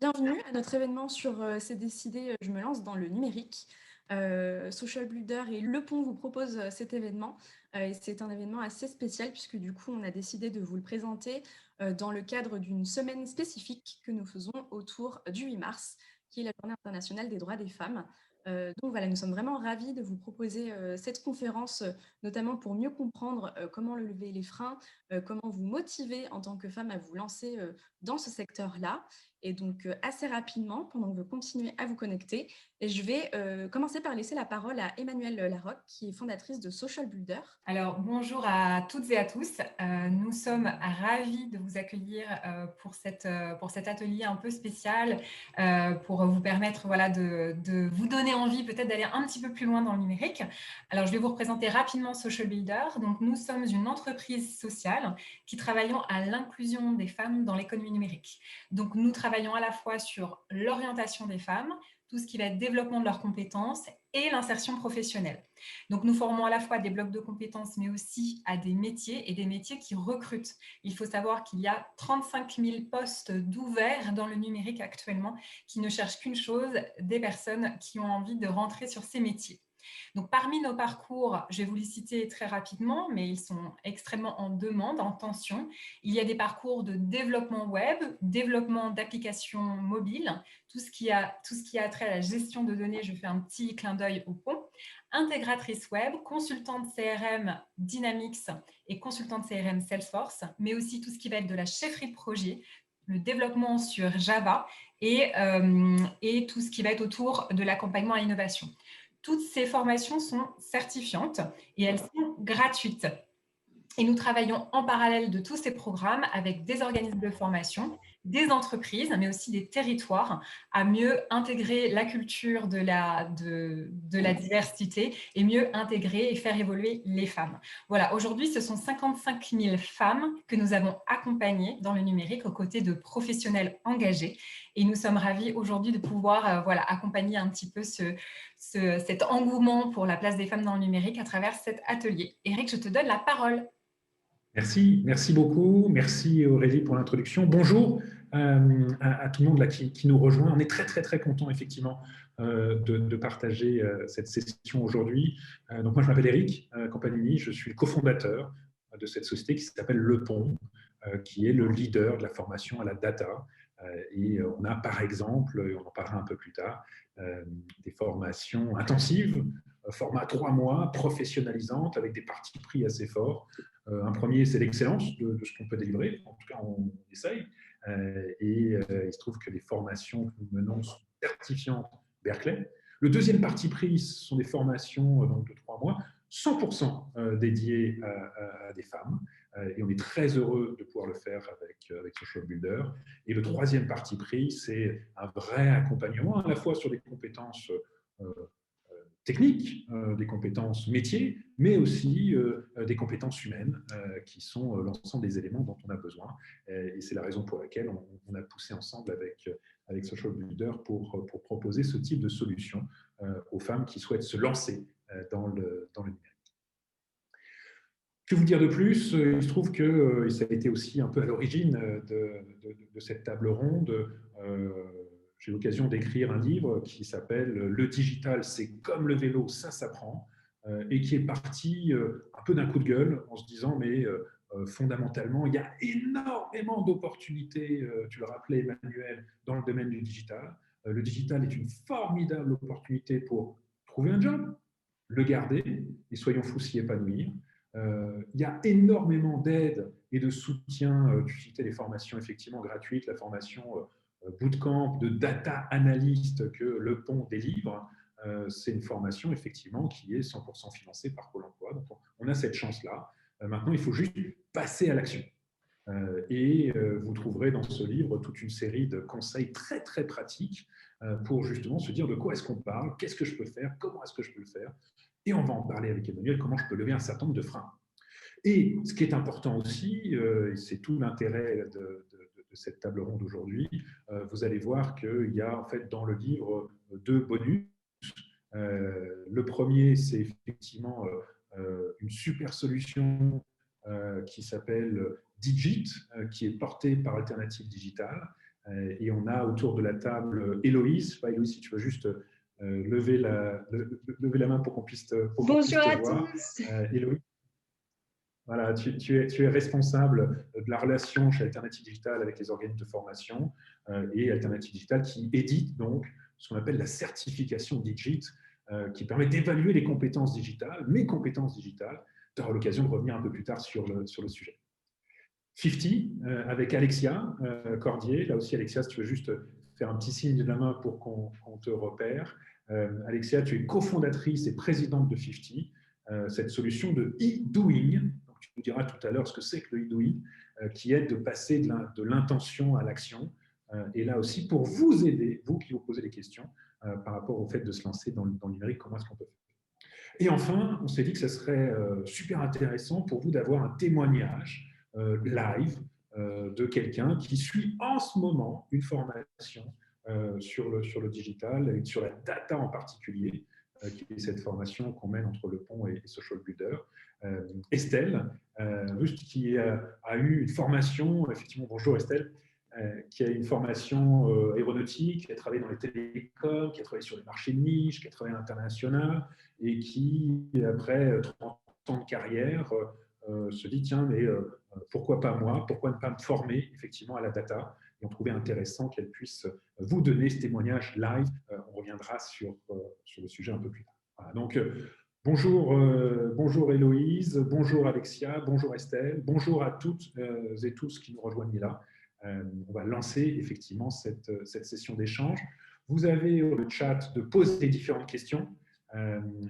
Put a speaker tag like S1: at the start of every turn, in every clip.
S1: Bienvenue à notre événement sur C'est décidé, je me lance dans le numérique. Social Builder et Le Pont vous proposent cet événement. Et c'est un événement assez spécial puisque du coup, on a décidé de vous le présenter dans le cadre d'une semaine spécifique que nous faisons autour du 8 mars, qui est la Journée internationale des droits des femmes. Donc voilà, nous sommes vraiment ravis de vous proposer cette conférence, notamment pour mieux comprendre comment lever les freins, comment vous motiver en tant que femme à vous lancer dans ce secteur-là. Et donc, assez rapidement, pendant que vous continuez à vous connecter, et je vais commencer par laisser la parole à Emmanuelle Larocque, qui est fondatrice de Social Builder.
S2: Alors, bonjour à toutes et à tous. Nous sommes ravis de vous accueillir pour cet atelier un peu spécial, pour vous permettre de vous donner envie peut-être d'aller un petit peu plus loin dans le numérique. Alors, je vais vous représenter rapidement Social Builder. Donc, nous sommes une entreprise sociale qui travaillons à l'inclusion des femmes dans l'économie numérique. Donc, nous travaillons à la fois sur l'orientation des femmes, tout ce qui va être développement de leurs compétences et l'insertion professionnelle. Donc, nous formons à la fois des blocs de compétences, mais aussi à des métiers et des métiers qui recrutent. Il faut savoir qu'il y a 35 000 postes d'ouverts dans le numérique actuellement qui ne cherchent qu'une chose, des personnes qui ont envie de rentrer sur ces métiers. Donc, parmi nos parcours, je vais vous les citer très rapidement, mais ils sont extrêmement en demande, en tension. Il y a des parcours de développement web, développement d'applications mobiles, tout ce qui a trait à la gestion de données. Je fais un petit clin d'œil au pont. Intégratrice web, consultante CRM Dynamics et consultante CRM Salesforce, mais aussi tout ce qui va être de la chefferie de projet, le développement sur Java et tout ce qui va être autour de l'accompagnement à l'innovation. Toutes ces formations sont certifiantes et elles sont gratuites. Et nous travaillons en parallèle de tous ces programmes avec des organismes de formation, des entreprises, mais aussi des territoires à mieux intégrer la culture de la diversité et mieux intégrer et faire évoluer les femmes. Voilà, aujourd'hui, ce sont 55 000 femmes que nous avons accompagnées dans le numérique aux côtés de professionnels engagés. Et nous sommes ravis aujourd'hui de pouvoir accompagner un petit peu cet engouement pour la place des femmes dans le numérique à travers cet atelier. Eric, je te donne la parole.
S3: Merci beaucoup. Merci Aurélie pour l'introduction. Bonjour à tout le monde là qui nous rejoint. On est très content effectivement de partager cette session aujourd'hui. Donc moi je m'appelle Eric Campanini, je suis le cofondateur de cette société qui s'appelle Le Pont, qui est le leader de la formation à la data. Et on a par exemple, et on en parlera un peu plus tard, des formations intensives, format 3 mois, professionnalisantes, avec des partis pris assez forts. Un premier, c'est l'excellence de ce qu'on peut délivrer. En tout cas, on essaye. Et il se trouve que les formations que nous menons sont certifiantes Berkeley. Le deuxième parti pris sont des formations donc, de 3 mois, 100% dédiées à des femmes. Et on est très heureux de pouvoir le faire avec Social Builder. Et le troisième parti pris, c'est un vrai accompagnement, à la fois sur des compétences techniques, des compétences métiers, mais aussi des compétences humaines qui sont l'ensemble des éléments dont on a besoin. Et c'est la raison pour laquelle on a poussé ensemble avec Social Builder pour proposer ce type de solution aux femmes qui souhaitent se lancer dans le numérique. Que vous dire de plus? Il se trouve que ça a été aussi un peu à l'origine de cette table ronde. J'ai l'occasion d'écrire un livre qui s'appelle « Le digital, c'est comme le vélo, ça s'apprend » et qui est parti un peu d'un coup de gueule en se disant mais fondamentalement, il y a énormément d'opportunités, tu le rappelais Emmanuel, dans le domaine du digital. Le digital est une formidable opportunité pour trouver un job, le garder et soyons fous s'y épanouir. Il y a énormément d'aides et de soutien. Tu citais les formations effectivement gratuites, la formation bootcamp de data analyst que Le Pont délivre. C'est une formation effectivement qui est 100% financée par Pôle emploi. Donc on a cette chance-là. Maintenant, il faut juste passer à l'action. Et vous trouverez dans ce livre toute une série de conseils très pratiques pour justement se dire de quoi est-ce qu'on parle, qu'est-ce que je peux faire, comment est-ce que je peux le faire. Et on va en parler avec Emmanuel, comment je peux lever un certain nombre de freins. Et ce qui est important aussi, et c'est tout l'intérêt de cette table ronde aujourd'hui, vous allez voir qu'il y a en fait dans le livre 2 bonus. Le premier, c'est effectivement une super solution qui s'appelle Digit, qui est portée par Alternative Digital Et on a autour de la table Héloïse. Héloïse, si tu veux juste lever la main pour qu'on puisse
S4: Bonjour
S3: te
S4: à
S3: voir.
S4: tous.
S3: Héloïse, voilà, tu es responsable de la relation chez Alternative Digital avec les organismes de formation et Alternative Digital qui édite donc ce qu'on appelle la certification Digit, qui permet d'évaluer les compétences digitales, mes compétences digitales. Tu auras l'occasion de revenir un peu plus tard sur le sujet. 50, avec Alexia Cordier. Là aussi, Alexia, si tu veux juste faire un petit signe de la main pour qu'on te repère. Alexia, tu es cofondatrice et présidente de 50, cette solution de e-doing. Donc, tu nous diras tout à l'heure ce que c'est que le e-doing, qui aide de passer de l'intention à l'action. Et là aussi, pour vous aider, vous qui vous posez des questions par rapport au fait de se lancer dans le numérique, comment est-ce qu'on peut faire. Et enfin, on s'est dit que ce serait super intéressant pour vous d'avoir un témoignage live de quelqu'un qui suit en ce moment une formation sur le digital et sur la data en particulier, qui est cette formation qu'on mène entre Le Pont et Social Builder. Estelle, juste qui a eu une formation, effectivement, bonjour Estelle, qui a une formation aéronautique, qui a travaillé dans les télécoms, qui a travaillé sur les marchés de niche, qui a travaillé à l'international et qui, après 30 ans de carrière, se dit tiens, mais pourquoi pas moi? Pourquoi ne pas me former effectivement à la data? Et on trouvait intéressant qu'elle puisse vous donner ce témoignage live. On reviendra sur le sujet un peu plus tard. Voilà, donc, bonjour Héloïse, bonjour Alexia, bonjour Estelle, bonjour à toutes et tous qui nous rejoignent là. On va lancer effectivement cette session d'échange. Vous avez le chat de poser différentes questions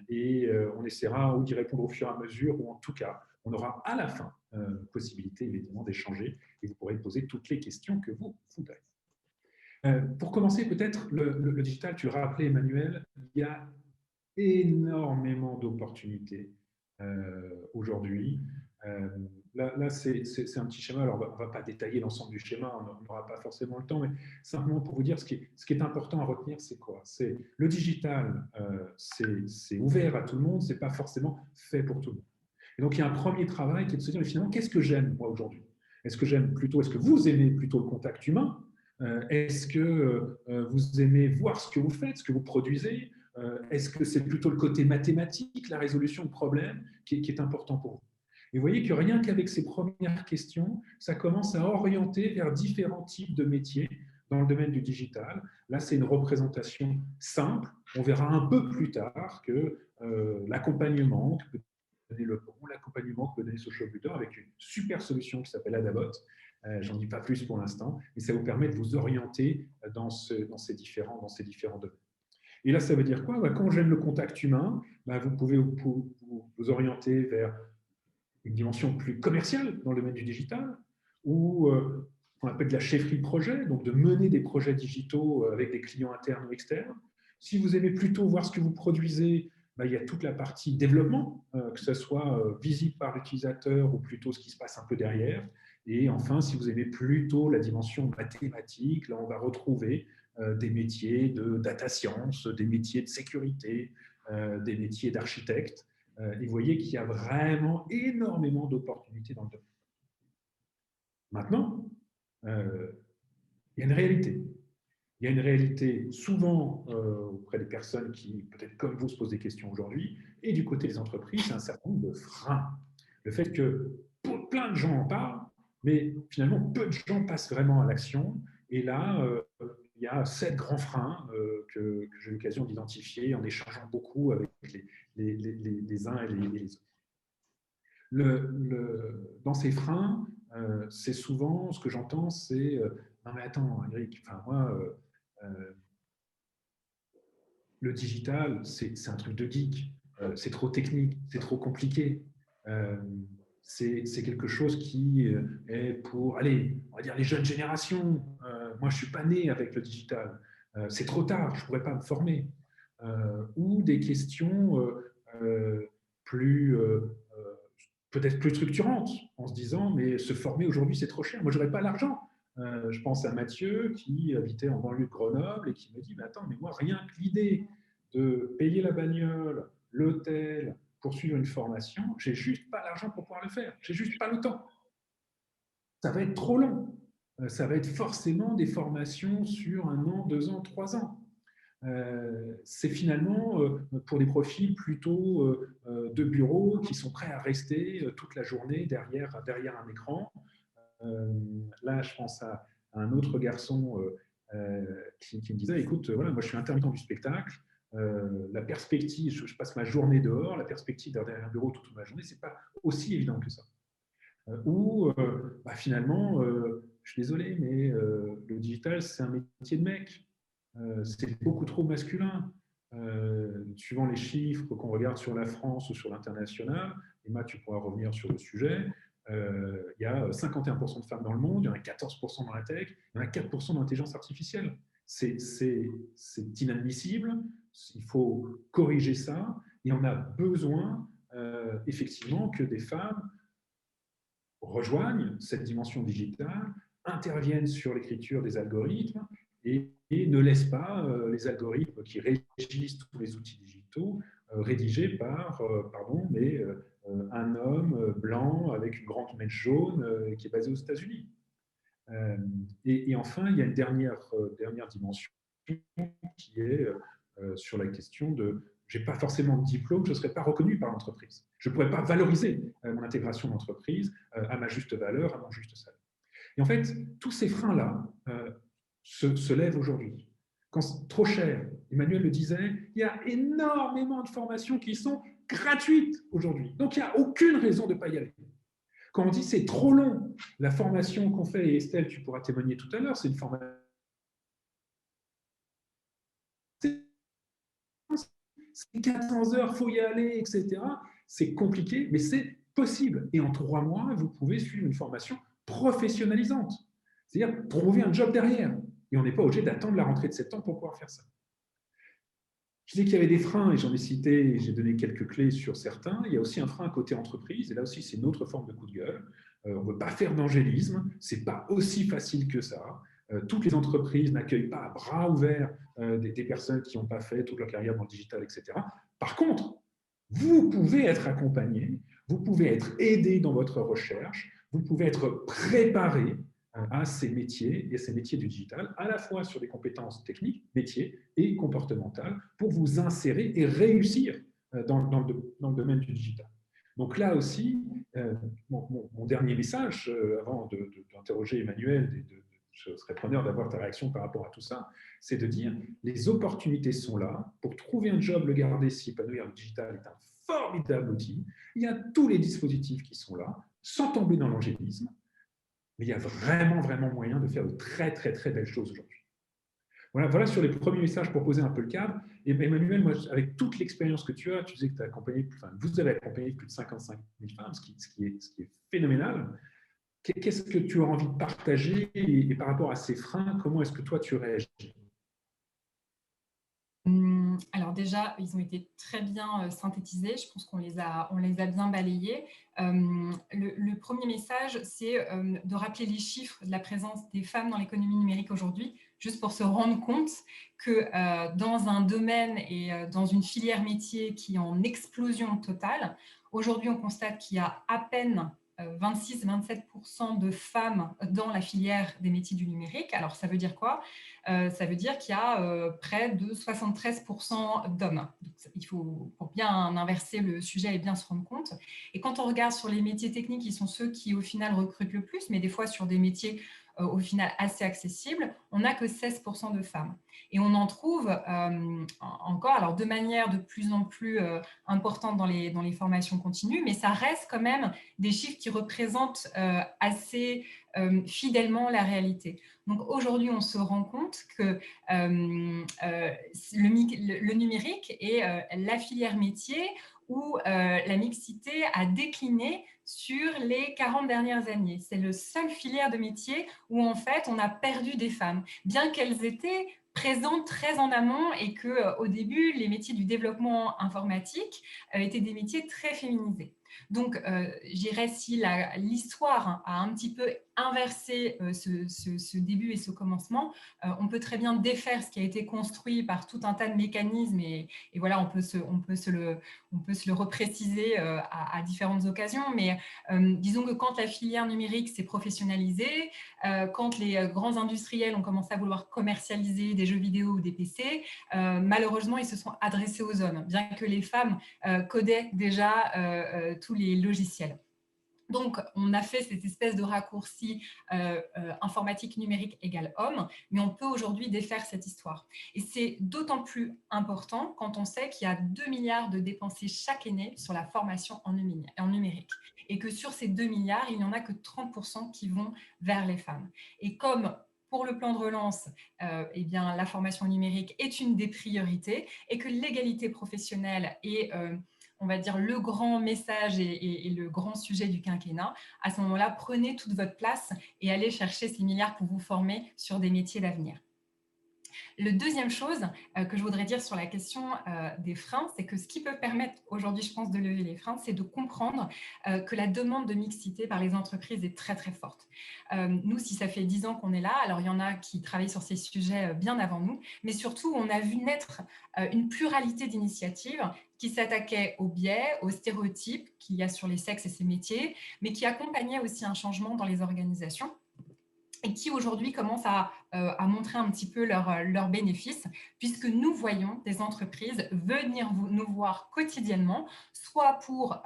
S3: et on essaiera ou d'y répondre au fur et à mesure, ou en tout cas, on aura à la fin possibilité évidemment d'échanger et vous pourrez poser toutes les questions que vous voudrez. Pour commencer, peut-être, le digital, tu le rappelais Emmanuel, il y a énormément d'opportunités aujourd'hui. Là c'est un petit schéma, alors on ne va pas détailler l'ensemble du schéma, on n'aura pas forcément le temps, mais simplement pour vous dire ce qui est important à retenir, c'est quoi? C'est le digital, c'est ouvert à tout le monde, ce n'est pas forcément fait pour tout le monde. Et donc il y a un premier travail qui est de se dire, mais finalement, qu'est-ce que j'aime moi aujourd'hui? Est-ce que vous aimez plutôt le contact humain? Est-ce que vous aimez voir ce que vous faites, ce que vous produisez? Est-ce que c'est plutôt le côté mathématique, la résolution de problèmes qui est important pour vous? Et vous voyez que rien qu'avec ces premières questions, ça commence à orienter vers différents types de métiers dans le domaine du digital. Là, c'est une représentation simple. On verra un peu plus tard que l'accompagnement que peut donner Le Pont, l'accompagnement que peut donner Social Builder avec une super solution qui s'appelle Adabot. J'en dis pas plus pour l'instant, mais ça vous permet de vous orienter dans ces différents domaines. Et là, ça veut dire quoi? Quand j'aime le contact humain, vous pouvez vous orienter vers une dimension plus commerciale dans le domaine du digital, ou on appelle de la chefferie de projet, donc de mener des projets digitaux avec des clients internes ou externes. Si vous aimez plutôt voir ce que vous produisez, il y a toute la partie développement, que ce soit visible par l'utilisateur ou plutôt ce qui se passe un peu derrière. Et enfin, si vous aimez plutôt la dimension mathématique, là, on va retrouver des métiers de data science, des métiers de sécurité, des métiers d'architecte. Et vous voyez qu'il y a vraiment énormément d'opportunités dans le domaine. Maintenant, il y a une réalité. Il y a une réalité souvent auprès des personnes qui, peut-être comme vous, se posent des questions aujourd'hui, et du côté des entreprises, c'est un certain nombre de freins. Le fait que plein de gens en parlent, mais finalement, peu de gens passent vraiment à l'action. Et là, il y a 7 grands freins que j'ai eu l'occasion d'identifier en échangeant beaucoup avec les uns et les autres. Dans ces freins, c'est souvent, ce que j'entends, c'est non mais attends, Eric, moi, le digital, c'est un truc de geek, c'est trop technique, c'est trop compliqué. C'est quelque chose qui est pour, allez, on va dire les jeunes générations. Moi, je ne suis pas né avec le digital. C'est trop tard, je ne pourrais pas me former. Ou des questions plus peut-être plus structurantes, en se disant, mais se former aujourd'hui, c'est trop cher. Moi, je n'aurais pas l'argent. Je pense à Mathieu, qui habitait en banlieue de Grenoble et qui me dit, mais attends, mais moi, rien que l'idée de payer la bagnole, l'hôtel, pour suivre une formation, j'ai juste pas l'argent pour pouvoir le faire. J'ai juste pas le temps. Ça va être trop long. ça va être forcément des formations sur 1 an, 2 ans, 3 ans. C'est finalement pour des profils plutôt de bureau qui sont prêts à rester toute la journée derrière un écran. Là, je pense à un autre garçon qui me disait, écoute, voilà, moi je suis intermittent du spectacle, la perspective, je passe ma journée dehors, la perspective derrière un bureau toute ma journée, c'est pas aussi évident que ça. Ou finalement, je suis désolé, mais le digital, c'est un métier de mec. C'est beaucoup trop masculin. Suivant les chiffres qu'on regarde sur la France ou sur l'international, Emma, tu pourras revenir sur le sujet, il y a 51% de femmes dans le monde, il y en a 14% dans la tech, il y en a 4% dans l'intelligence artificielle. C'est inadmissible, il faut corriger ça, et on a besoin effectivement que des femmes rejoignent cette dimension digitale, interviennent sur l'écriture des algorithmes et ne laissent pas les algorithmes qui régissent tous les outils digitaux rédigés par un homme blanc avec une grande mèche jaune qui est basé aux États-Unis. Et enfin, il y a une dernière dimension qui est sur la question de je n'ai pas forcément de diplôme, je ne serai pas reconnu par l'entreprise. Je ne pourrais pas valoriser mon intégration d'entreprise à ma juste valeur, à mon juste salaire. Et en fait, tous ces freins-là se lèvent aujourd'hui. Quand c'est trop cher, Emmanuel le disait, il y a énormément de formations qui sont gratuites aujourd'hui. Donc, il n'y a aucune raison de ne pas y aller. Quand on dit c'est trop long, la formation qu'on fait, et Estelle, tu pourras témoigner tout à l'heure, c'est une formation. C'est 400 heures, il faut y aller, etc. C'est compliqué, mais c'est possible. Et en 3 mois, vous pouvez suivre une formation professionnalisante. C'est-à-dire trouver un job derrière. Et on n'est pas obligé d'attendre la rentrée de septembre pour pouvoir faire ça. Je disais qu'il y avait des freins, et j'en ai cité, j'ai donné quelques clés sur certains. Il y a aussi un frein côté entreprise, et là aussi, c'est une autre forme de coup de gueule. On ne veut pas faire d'angélisme, ce n'est pas aussi facile que ça. Toutes les entreprises n'accueillent pas à bras ouverts des personnes qui n'ont pas fait toute leur carrière dans le digital, etc. Par contre, vous pouvez être accompagné, vous pouvez être aidé dans votre recherche, vous pouvez être préparé à ces métiers et à ces métiers du digital, à la fois sur des compétences techniques, métiers et comportementales, pour vous insérer et réussir dans le domaine du digital. Donc là aussi, mon dernier message, avant d'interroger Emmanuel, je serais preneur d'avoir ta réaction par rapport à tout ça, c'est de dire les opportunités sont là. Pour trouver un job, le garder, s'y épanouir, le digital est un formidable outil. Il y a tous les dispositifs qui sont là, sans tomber dans l'angélisme. Mais il y a vraiment, vraiment moyen de faire de très, très, très belles choses aujourd'hui. Voilà sur les premiers messages pour poser un peu le cadre. Et Emmanuel, moi, avec toute l'expérience que tu as, tu disais que vous avez accompagné plus de 55 000 femmes, ce qui est phénoménal. Qu'est-ce que tu as envie de partager et par rapport à ces freins, comment est-ce que toi tu réagis?
S2: Alors déjà, ils ont été très bien synthétisés. Je pense qu'on les a bien balayés. Le premier message, c'est de rappeler les chiffres de la présence des femmes dans l'économie numérique aujourd'hui, juste pour se rendre compte que dans un domaine et dans une filière métier qui est en explosion totale, aujourd'hui, on constate qu'il y a à peine 26-27% de femmes dans la filière des métiers du numérique. Alors, ça veut dire quoi? Ça veut dire qu'il y a près de 73% d'hommes. Il faut, pour bien inverser le sujet et bien se rendre compte. Et quand on regarde sur les métiers techniques, ils sont ceux qui, au final, recrutent le plus, mais des fois, sur des métiers au final assez accessibles, on n'a que 16% de femmes. Et on en trouve encore, alors de manière de plus en plus importante dans les formations continues, mais ça reste quand même des chiffres qui représentent assez fidèlement la réalité. Donc aujourd'hui, on se rend compte que le numérique est la filière métier où la mixité a décliné sur les 40 dernières années. C'est le seul filière de métier où en fait on a perdu des femmes, bien qu'elles étaient présentes très en amont et qu'au début, les métiers du développement informatique étaient des métiers très féminisés. Donc, je dirais si l'histoire a un petit peu inverser ce début et ce commencement, on peut très bien défaire ce qui a été construit par tout un tas de mécanismes et voilà, on peut se le repréciser à différentes occasions, mais disons que quand la filière numérique s'est professionnalisée, quand les grands industriels ont commencé à vouloir commercialiser des jeux vidéo ou des PC, malheureusement, ils se sont adressés aux hommes, bien que les femmes codaient déjà tous les logiciels. Donc, on a fait cette espèce de raccourci informatique numérique égale homme, mais on peut aujourd'hui défaire cette histoire. Et c'est d'autant plus important quand on sait qu'il y a 2 milliards de dépensés chaque année sur la formation en numérique. Et que sur ces 2 milliards, il n'y en a que 30% qui vont vers les femmes. Et comme pour le plan de relance, eh bien, la formation numérique est une des priorités et que l'égalité professionnelle est on va dire, le grand message et le grand sujet du quinquennat, à ce moment-là, prenez toute votre place et allez chercher ces milliards pour vous former sur des métiers d'avenir. Le deuxième chose que je voudrais dire sur la question des freins, c'est que ce qui peut permettre aujourd'hui, je pense, de lever les freins, c'est de comprendre que la demande de mixité par les entreprises est très, très forte. Nous, si ça fait 10 ans qu'on est là, alors il y en a qui travaillent sur ces sujets bien avant nous, mais surtout, on a vu naître une pluralité d'initiatives qui s'attaquaient aux biais, aux stéréotypes qu'il y a sur les sexes et ces métiers, mais qui accompagnaient aussi un changement dans les organisations et qui aujourd'hui commencent à montrer un petit peu leurs bénéfices, puisque nous voyons des entreprises venir nous voir quotidiennement, soit pour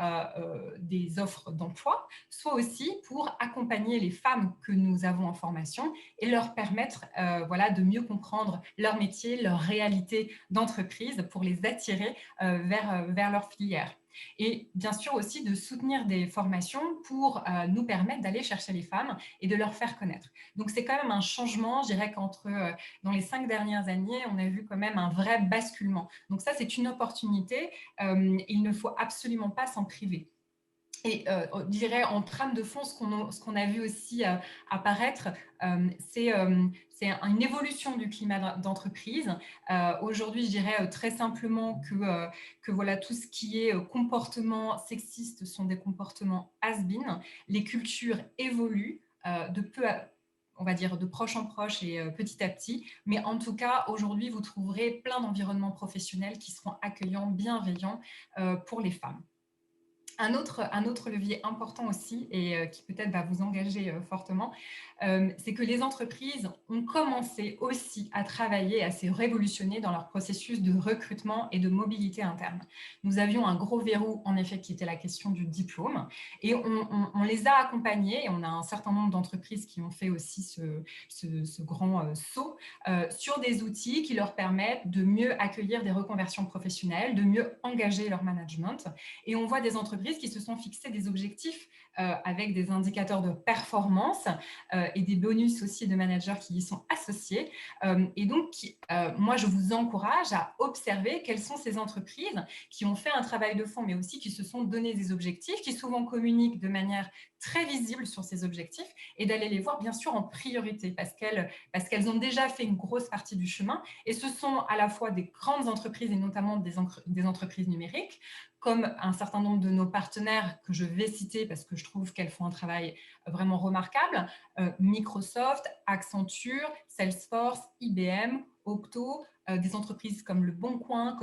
S2: des offres d'emploi, soit aussi pour accompagner les femmes que nous avons en formation et leur permettre voilà, de mieux comprendre leur métier, leur réalité d'entreprise pour les attirer vers leur filière. Et bien sûr aussi de soutenir des formations pour nous permettre d'aller chercher les femmes et de leur faire connaître. Donc c'est quand même un changement, je dirais qu'entre dans les 5 dernières années, on a vu quand même un vrai basculement. Donc ça, c'est une opportunité, il ne faut absolument pas s'en priver. Et je dirais en trame de fond, ce qu'on a vu aussi apparaître, c'est une évolution du climat d'entreprise. Aujourd'hui, je dirais très simplement que voilà, tout ce qui est comportements sexistes sont des comportements has-been. Les cultures évoluent on va dire de proche en proche et petit à petit. Mais en tout cas, aujourd'hui, vous trouverez plein d'environnements professionnels qui seront accueillants, bienveillants pour les femmes. Un autre levier important aussi et qui peut-être va vous engager fortement, c'est que les entreprises ont commencé aussi à travailler, à se révolutionner dans leur processus de recrutement et de mobilité interne. Nous avions un gros verrou, en effet, qui était la question du diplôme et on les a accompagnés et on a un certain nombre d'entreprises qui ont fait aussi ce grand saut sur des outils qui leur permettent de mieux accueillir des reconversions professionnelles, de mieux engager leur management. Et on voit des entreprises qui se sont fixés des objectifs avec des indicateurs de performance et des bonus aussi de managers qui y sont associés. Et donc, moi, je vous encourage à observer quelles sont ces entreprises qui ont fait un travail de fond, mais aussi qui se sont donné des objectifs, qui souvent communiquent de manière très visible sur ces objectifs et d'aller les voir bien sûr en priorité parce qu'elles ont déjà fait une grosse partie du chemin et ce sont à la fois des grandes entreprises et notamment des entreprises numériques comme un certain nombre de nos partenaires que je vais citer parce que je trouve qu'elles font un travail vraiment remarquable, Microsoft, Accenture, Salesforce, IBM, Octo, des entreprises comme Le Bon Coin,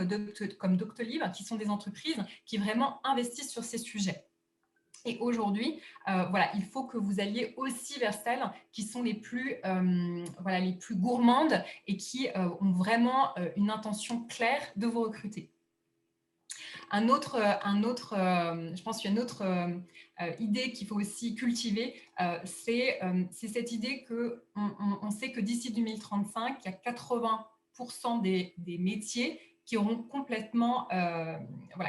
S2: comme Doctolib, qui sont des entreprises qui vraiment investissent sur ces sujets. Et aujourd'hui, voilà, il faut que vous alliez aussi vers celles qui sont les plus gourmandes et qui ont vraiment une intention claire de vous recruter. Je pense qu'il y a une autre idée qu'il faut aussi cultiver, c'est cette idée qu'on sait que d'ici 2035, il y a 80% des métiers qui auront complètement,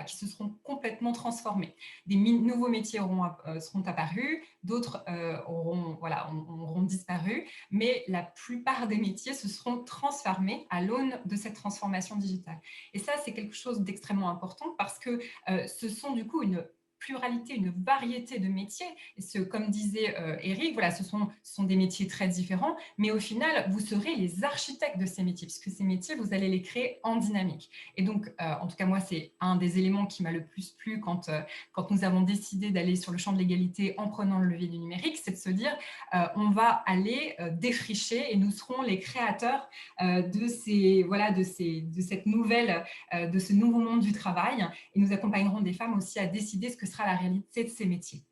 S2: qui se seront complètement transformés. Des nouveaux métiers seront apparus, d'autres auront disparu, mais la plupart des métiers se seront transformés à l'aune de cette transformation digitale. Et ça, c'est quelque chose d'extrêmement important parce que ce sont du coup une pluralité, une variété de métiers. Et comme disait Eric, voilà, ce sont des métiers très différents, mais au final, vous serez les architectes de ces métiers, puisque ces métiers, vous allez les créer en dynamique. Et donc, en tout cas, moi, c'est un des éléments qui m'a le plus plu quand nous avons décidé d'aller sur le champ de l'égalité en prenant le levier du numérique, c'est de se dire, on va aller défricher et nous serons les créateurs de ce nouveau monde du travail, et nous accompagnerons des femmes aussi à décider ce que sera la réalité de ces métiers.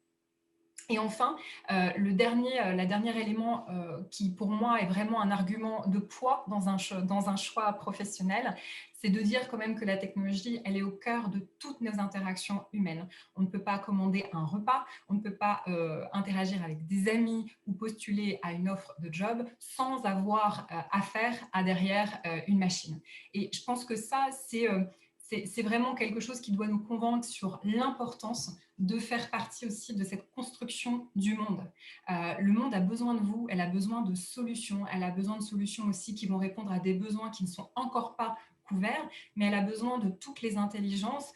S2: Et enfin, le dernier élément qui pour moi est vraiment un argument de poids dans un choix professionnel, c'est de dire quand même que la technologie, elle est au cœur de toutes nos interactions humaines. On ne peut pas commander un repas, on ne peut pas interagir avec des amis ou postuler à une offre de job sans avoir affaire à derrière une machine. Et je pense que ça, c'est vraiment quelque chose qui doit nous convaincre sur l'importance de faire partie aussi de cette construction du monde. Le monde a besoin de vous, elle a besoin de solutions, elle a besoin de solutions aussi qui vont répondre à des besoins qui ne sont encore pas couverts, mais elle a besoin de toutes les intelligences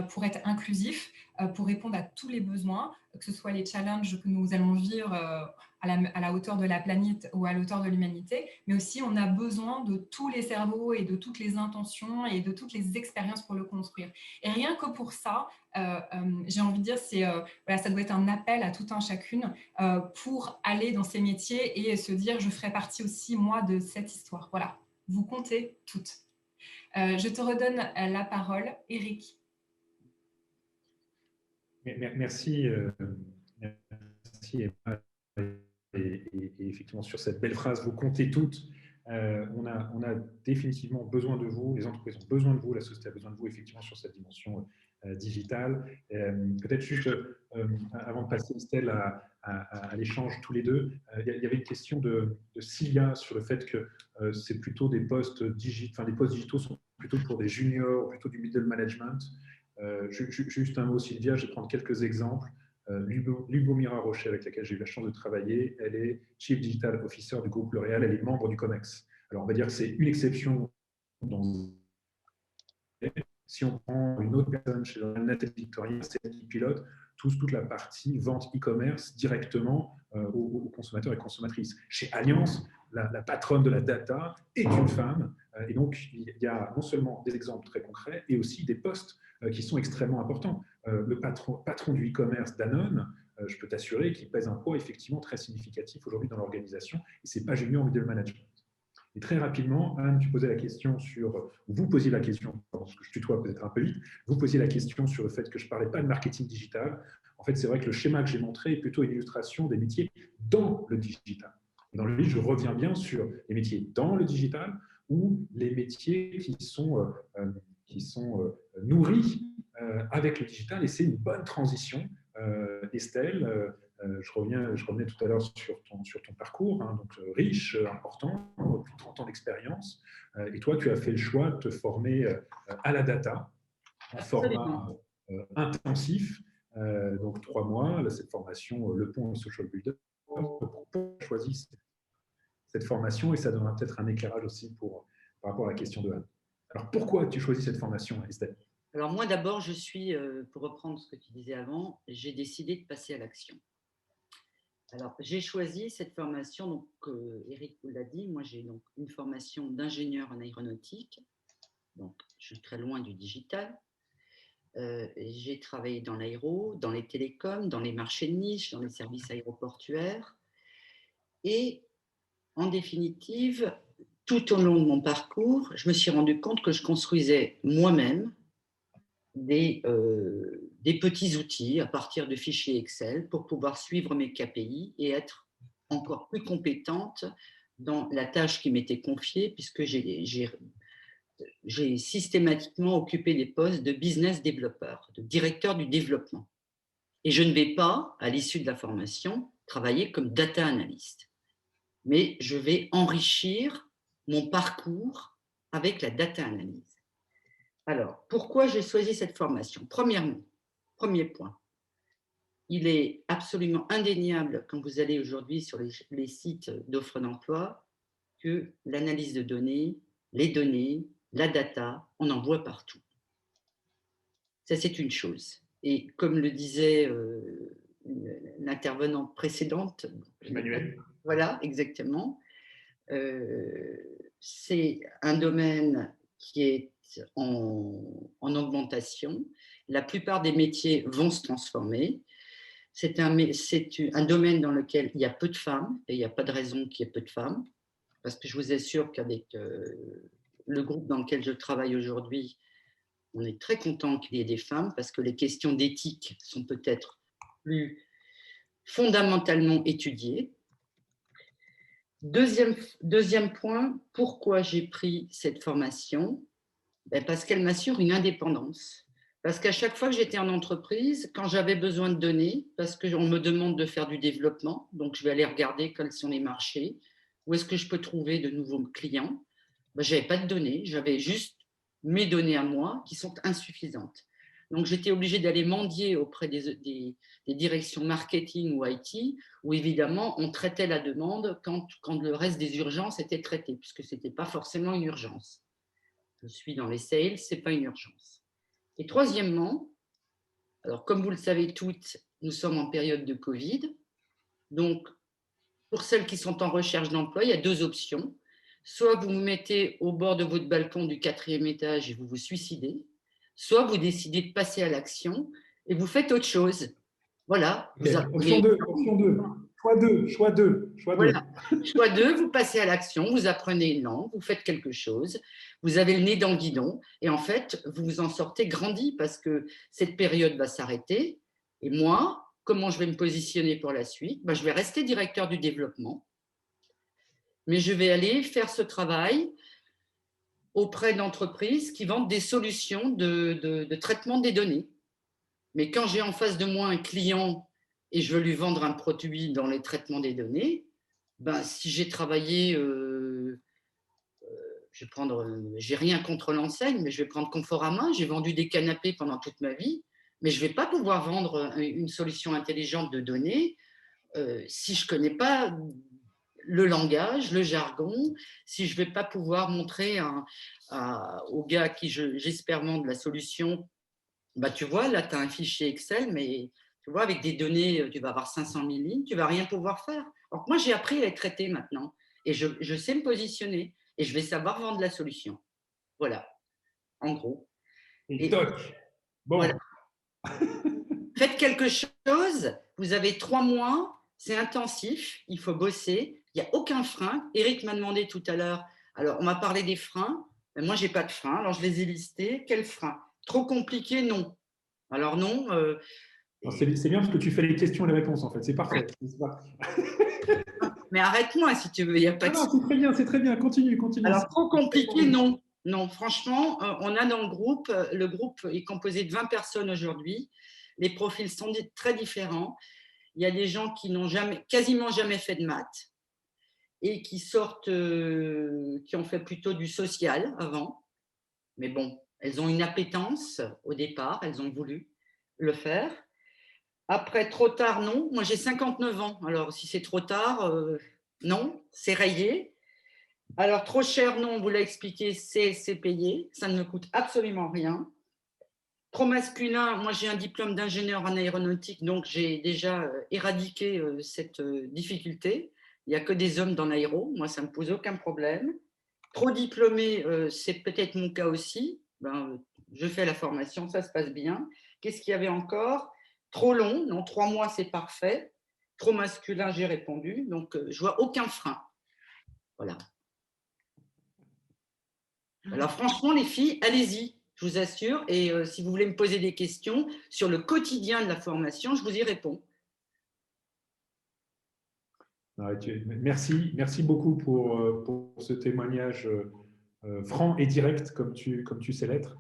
S2: pour être inclusif, pour répondre à tous les besoins, que ce soit les challenges que nous allons vivre à la hauteur de la planète ou à la hauteur de l'humanité, mais aussi on a besoin de tous les cerveaux et de toutes les intentions et de toutes les expériences pour le construire. Et rien que pour ça, j'ai envie de dire, voilà, ça doit être un appel à tout un chacune pour aller dans ces métiers et se dire, je ferai partie aussi, moi, de cette histoire. Voilà, vous comptez toutes. Je te redonne la parole, Eric.
S3: Merci, merci Emma. Et effectivement, sur cette belle phrase, vous comptez toutes. On a définitivement besoin de vous, les entreprises ont besoin de vous, la société a besoin de vous, effectivement, sur cette dimension digitale. Peut-être juste, avant de passer, Estelle, à l'échange tous les deux, il y avait une question de Sylvia sur le fait que c'est plutôt des postes digitaux, enfin, les postes digitaux sont plutôt pour des juniors, plutôt du middle management. Juste un mot, Sylvia, je vais prendre quelques exemples. Lubomira Rocher, avec laquelle j'ai eu la chance de travailler, elle est Chief Digital Officer du groupe L'Oréal, elle est membre du COMEX. Alors, on va dire que c'est une exception. Si on prend une autre personne chez Nathalie Victoria, c'est elle qui pilote toute la partie vente e-commerce directement aux consommateurs et consommatrices. Chez Allianz, la patronne de la data est une femme. Et donc, il y a non seulement des exemples très concrets, et aussi des postes qui sont extrêmement importants. Le patron du e-commerce Danone, je peux t'assurer qu'il pèse un poids effectivement très significatif aujourd'hui dans l'organisation, et ce n'est pas junior middle management. Et très rapidement, Anne, tu posais la question sur, vous posiez la question, parce que je tutoie peut-être un peu vite, vous posiez la question sur le fait que je ne parlais pas de marketing digital. En fait, c'est vrai que le schéma que j'ai montré est plutôt une illustration des métiers dans le digital. Et dans le livre, je reviens bien sur les métiers dans le digital ou les métiers qui sont nourris avec le digital, et c'est une bonne transition. Estelle, je revenais tout à l'heure sur ton parcours, hein, donc riche, important, plus de 30 ans d'expérience. Et toi, tu as fait le choix de te former à la data en format intensif, donc 3 mois. Là, cette formation, Le Pont et Social Builder. Pourquoi tu as choisi cette formation? Et ça donnera peut-être un éclairage aussi par rapport à la question de Anne. Alors, pourquoi tu choisis cette formation, Estelle?
S4: Alors moi, d'abord, pour reprendre ce que tu disais avant, j'ai décidé de passer à l'action. Alors, j'ai choisi cette formation, donc Eric vous l'a dit, moi j'ai donc une formation d'ingénieur en aéronautique, donc je suis très loin du digital. J'ai travaillé dans l'aéro, dans les télécoms, dans les marchés de niche, dans les services aéroportuaires. Et en définitive, tout au long de mon parcours, je me suis rendu compte que je construisais moi-même des petits outils à partir de fichiers Excel pour pouvoir suivre mes KPI et être encore plus compétente dans la tâche qui m'était confiée, puisque j'ai systématiquement occupé des postes de business développeur, de directeur du développement. Et je ne vais pas, à l'issue de la formation, travailler comme data analyst, mais je vais enrichir mon parcours avec la data analyse. Alors, pourquoi j'ai choisi cette formation? Premièrement, premier point, il est absolument indéniable quand vous allez aujourd'hui sur les sites d'offres d'emploi que l'analyse de données, les données, la data, on en voit partout. Ça, c'est une chose. Et comme le disait l'intervenante précédente,
S3: Emmanuel.
S4: voilà, exactement, c'est un domaine qui est en augmentation. La plupart des métiers vont se transformer. C'est un domaine dans lequel il y a peu de femmes, et il n'y a pas de raison qu'il y ait peu de femmes, parce que je vous assure qu'avec le groupe dans lequel je travaille aujourd'hui, on est très content qu'il y ait des femmes, parce que les questions d'éthique sont peut-être plus fondamentalement étudiées. Deuxième point, pourquoi j'ai pris cette formation? Parce qu'elle m'assure une indépendance. Parce qu'à chaque fois que j'étais en entreprise, quand j'avais besoin de données, parce qu'on me demande de faire du développement, donc je vais aller regarder quels sont les marchés, où est-ce que je peux trouver de nouveaux clients, je n'avais pas de données, j'avais juste mes données à moi qui sont insuffisantes. Donc j'étais obligée d'aller mendier auprès des directions marketing ou IT, où évidemment on traitait la demande quand le reste des urgences était traité, puisque ce n'était pas forcément une urgence. Je suis dans les sales, ce n'est pas une urgence. Et troisièmement, alors comme vous le savez toutes, nous sommes en période de Covid. Donc, pour celles qui sont en recherche d'emploi, il y a deux options. Soit vous vous mettez au bord de votre balcon du 4e étage et vous vous suicidez, soit vous décidez de passer à l'action et vous faites autre chose. Voilà.
S3: Okay. Option 2, option 2. Choix 2.
S4: Voilà. Choix 2, vous passez à l'action, vous apprenez une langue, vous faites quelque chose, vous avez le nez dans le guidon et en fait, vous vous en sortez grandi parce que cette période va s'arrêter. Et moi, comment je vais me positionner pour la suite? Je vais rester directeur du développement, mais je vais aller faire ce travail auprès d'entreprises qui vendent des solutions de traitement des données. Mais quand j'ai en face de moi un client et je veux lui vendre un produit dans les traitements des données, si j'ai travaillé, j'ai rien contre l'enseigne, mais je vais prendre Conforama, j'ai vendu des canapés pendant toute ma vie, mais je ne vais pas pouvoir vendre une solution intelligente de données si je ne connais pas le langage, le jargon, si je ne vais pas pouvoir montrer au gars à qui j'espère vendre la solution, tu vois, là, tu as un fichier Excel, mais tu vois, avec des données, tu vas avoir 500 000 lignes, tu ne vas rien pouvoir faire. Alors, moi, j'ai appris à les traiter maintenant et je sais me positionner et je vais savoir vendre la solution. Voilà, en gros.
S3: Et toc. Bon.
S4: Voilà. Faites quelque chose, vous avez 3 mois, c'est intensif, il faut bosser, il n'y a aucun frein. Eric m'a demandé tout à l'heure, alors on m'a parlé des freins, mais moi, je n'ai pas de frein, alors je les ai listés. Quels freins? Trop compliqué? Non. Alors non.
S3: C'est bien parce que tu fais les questions et les réponses, en fait. C'est parfait.
S4: Mais arrête-moi si tu veux, il n'y a pas de...
S3: Non, c'est très bien. Continue.
S4: Alors, trop compliqué, non. Non, franchement, on a dans le groupe est composé de 20 personnes aujourd'hui. Les profils sont très différents. Il y a des gens qui n'ont quasiment jamais fait de maths et qui sortent, qui ont fait plutôt du social avant. Mais bon, elles ont une appétence au départ, elles ont voulu le faire. Après, trop tard, non. Moi, j'ai 59 ans. Alors, si c'est trop tard, non, c'est rayé. Alors, trop cher, non, on vous l'a expliqué, c'est payé. Ça ne me coûte absolument rien. Trop masculin, moi, j'ai un diplôme d'ingénieur en aéronautique, donc j'ai déjà éradiqué cette difficulté. Il n'y a que des hommes dans l'aéro. Moi, ça ne me pose aucun problème. Trop diplômé, c'est peut-être mon cas aussi. Je fais la formation, ça se passe bien. Qu'est-ce qu'il y avait encore? Trop long, non, 3 mois, c'est parfait. Trop masculin, j'ai répondu. Donc, je vois aucun frein. Voilà. Alors, franchement, les filles, allez-y, je vous assure. Et si vous voulez me poser des questions sur le quotidien de la formation, je vous y réponds.
S3: Merci beaucoup pour ce témoignage franc et direct, comme tu sais l'être.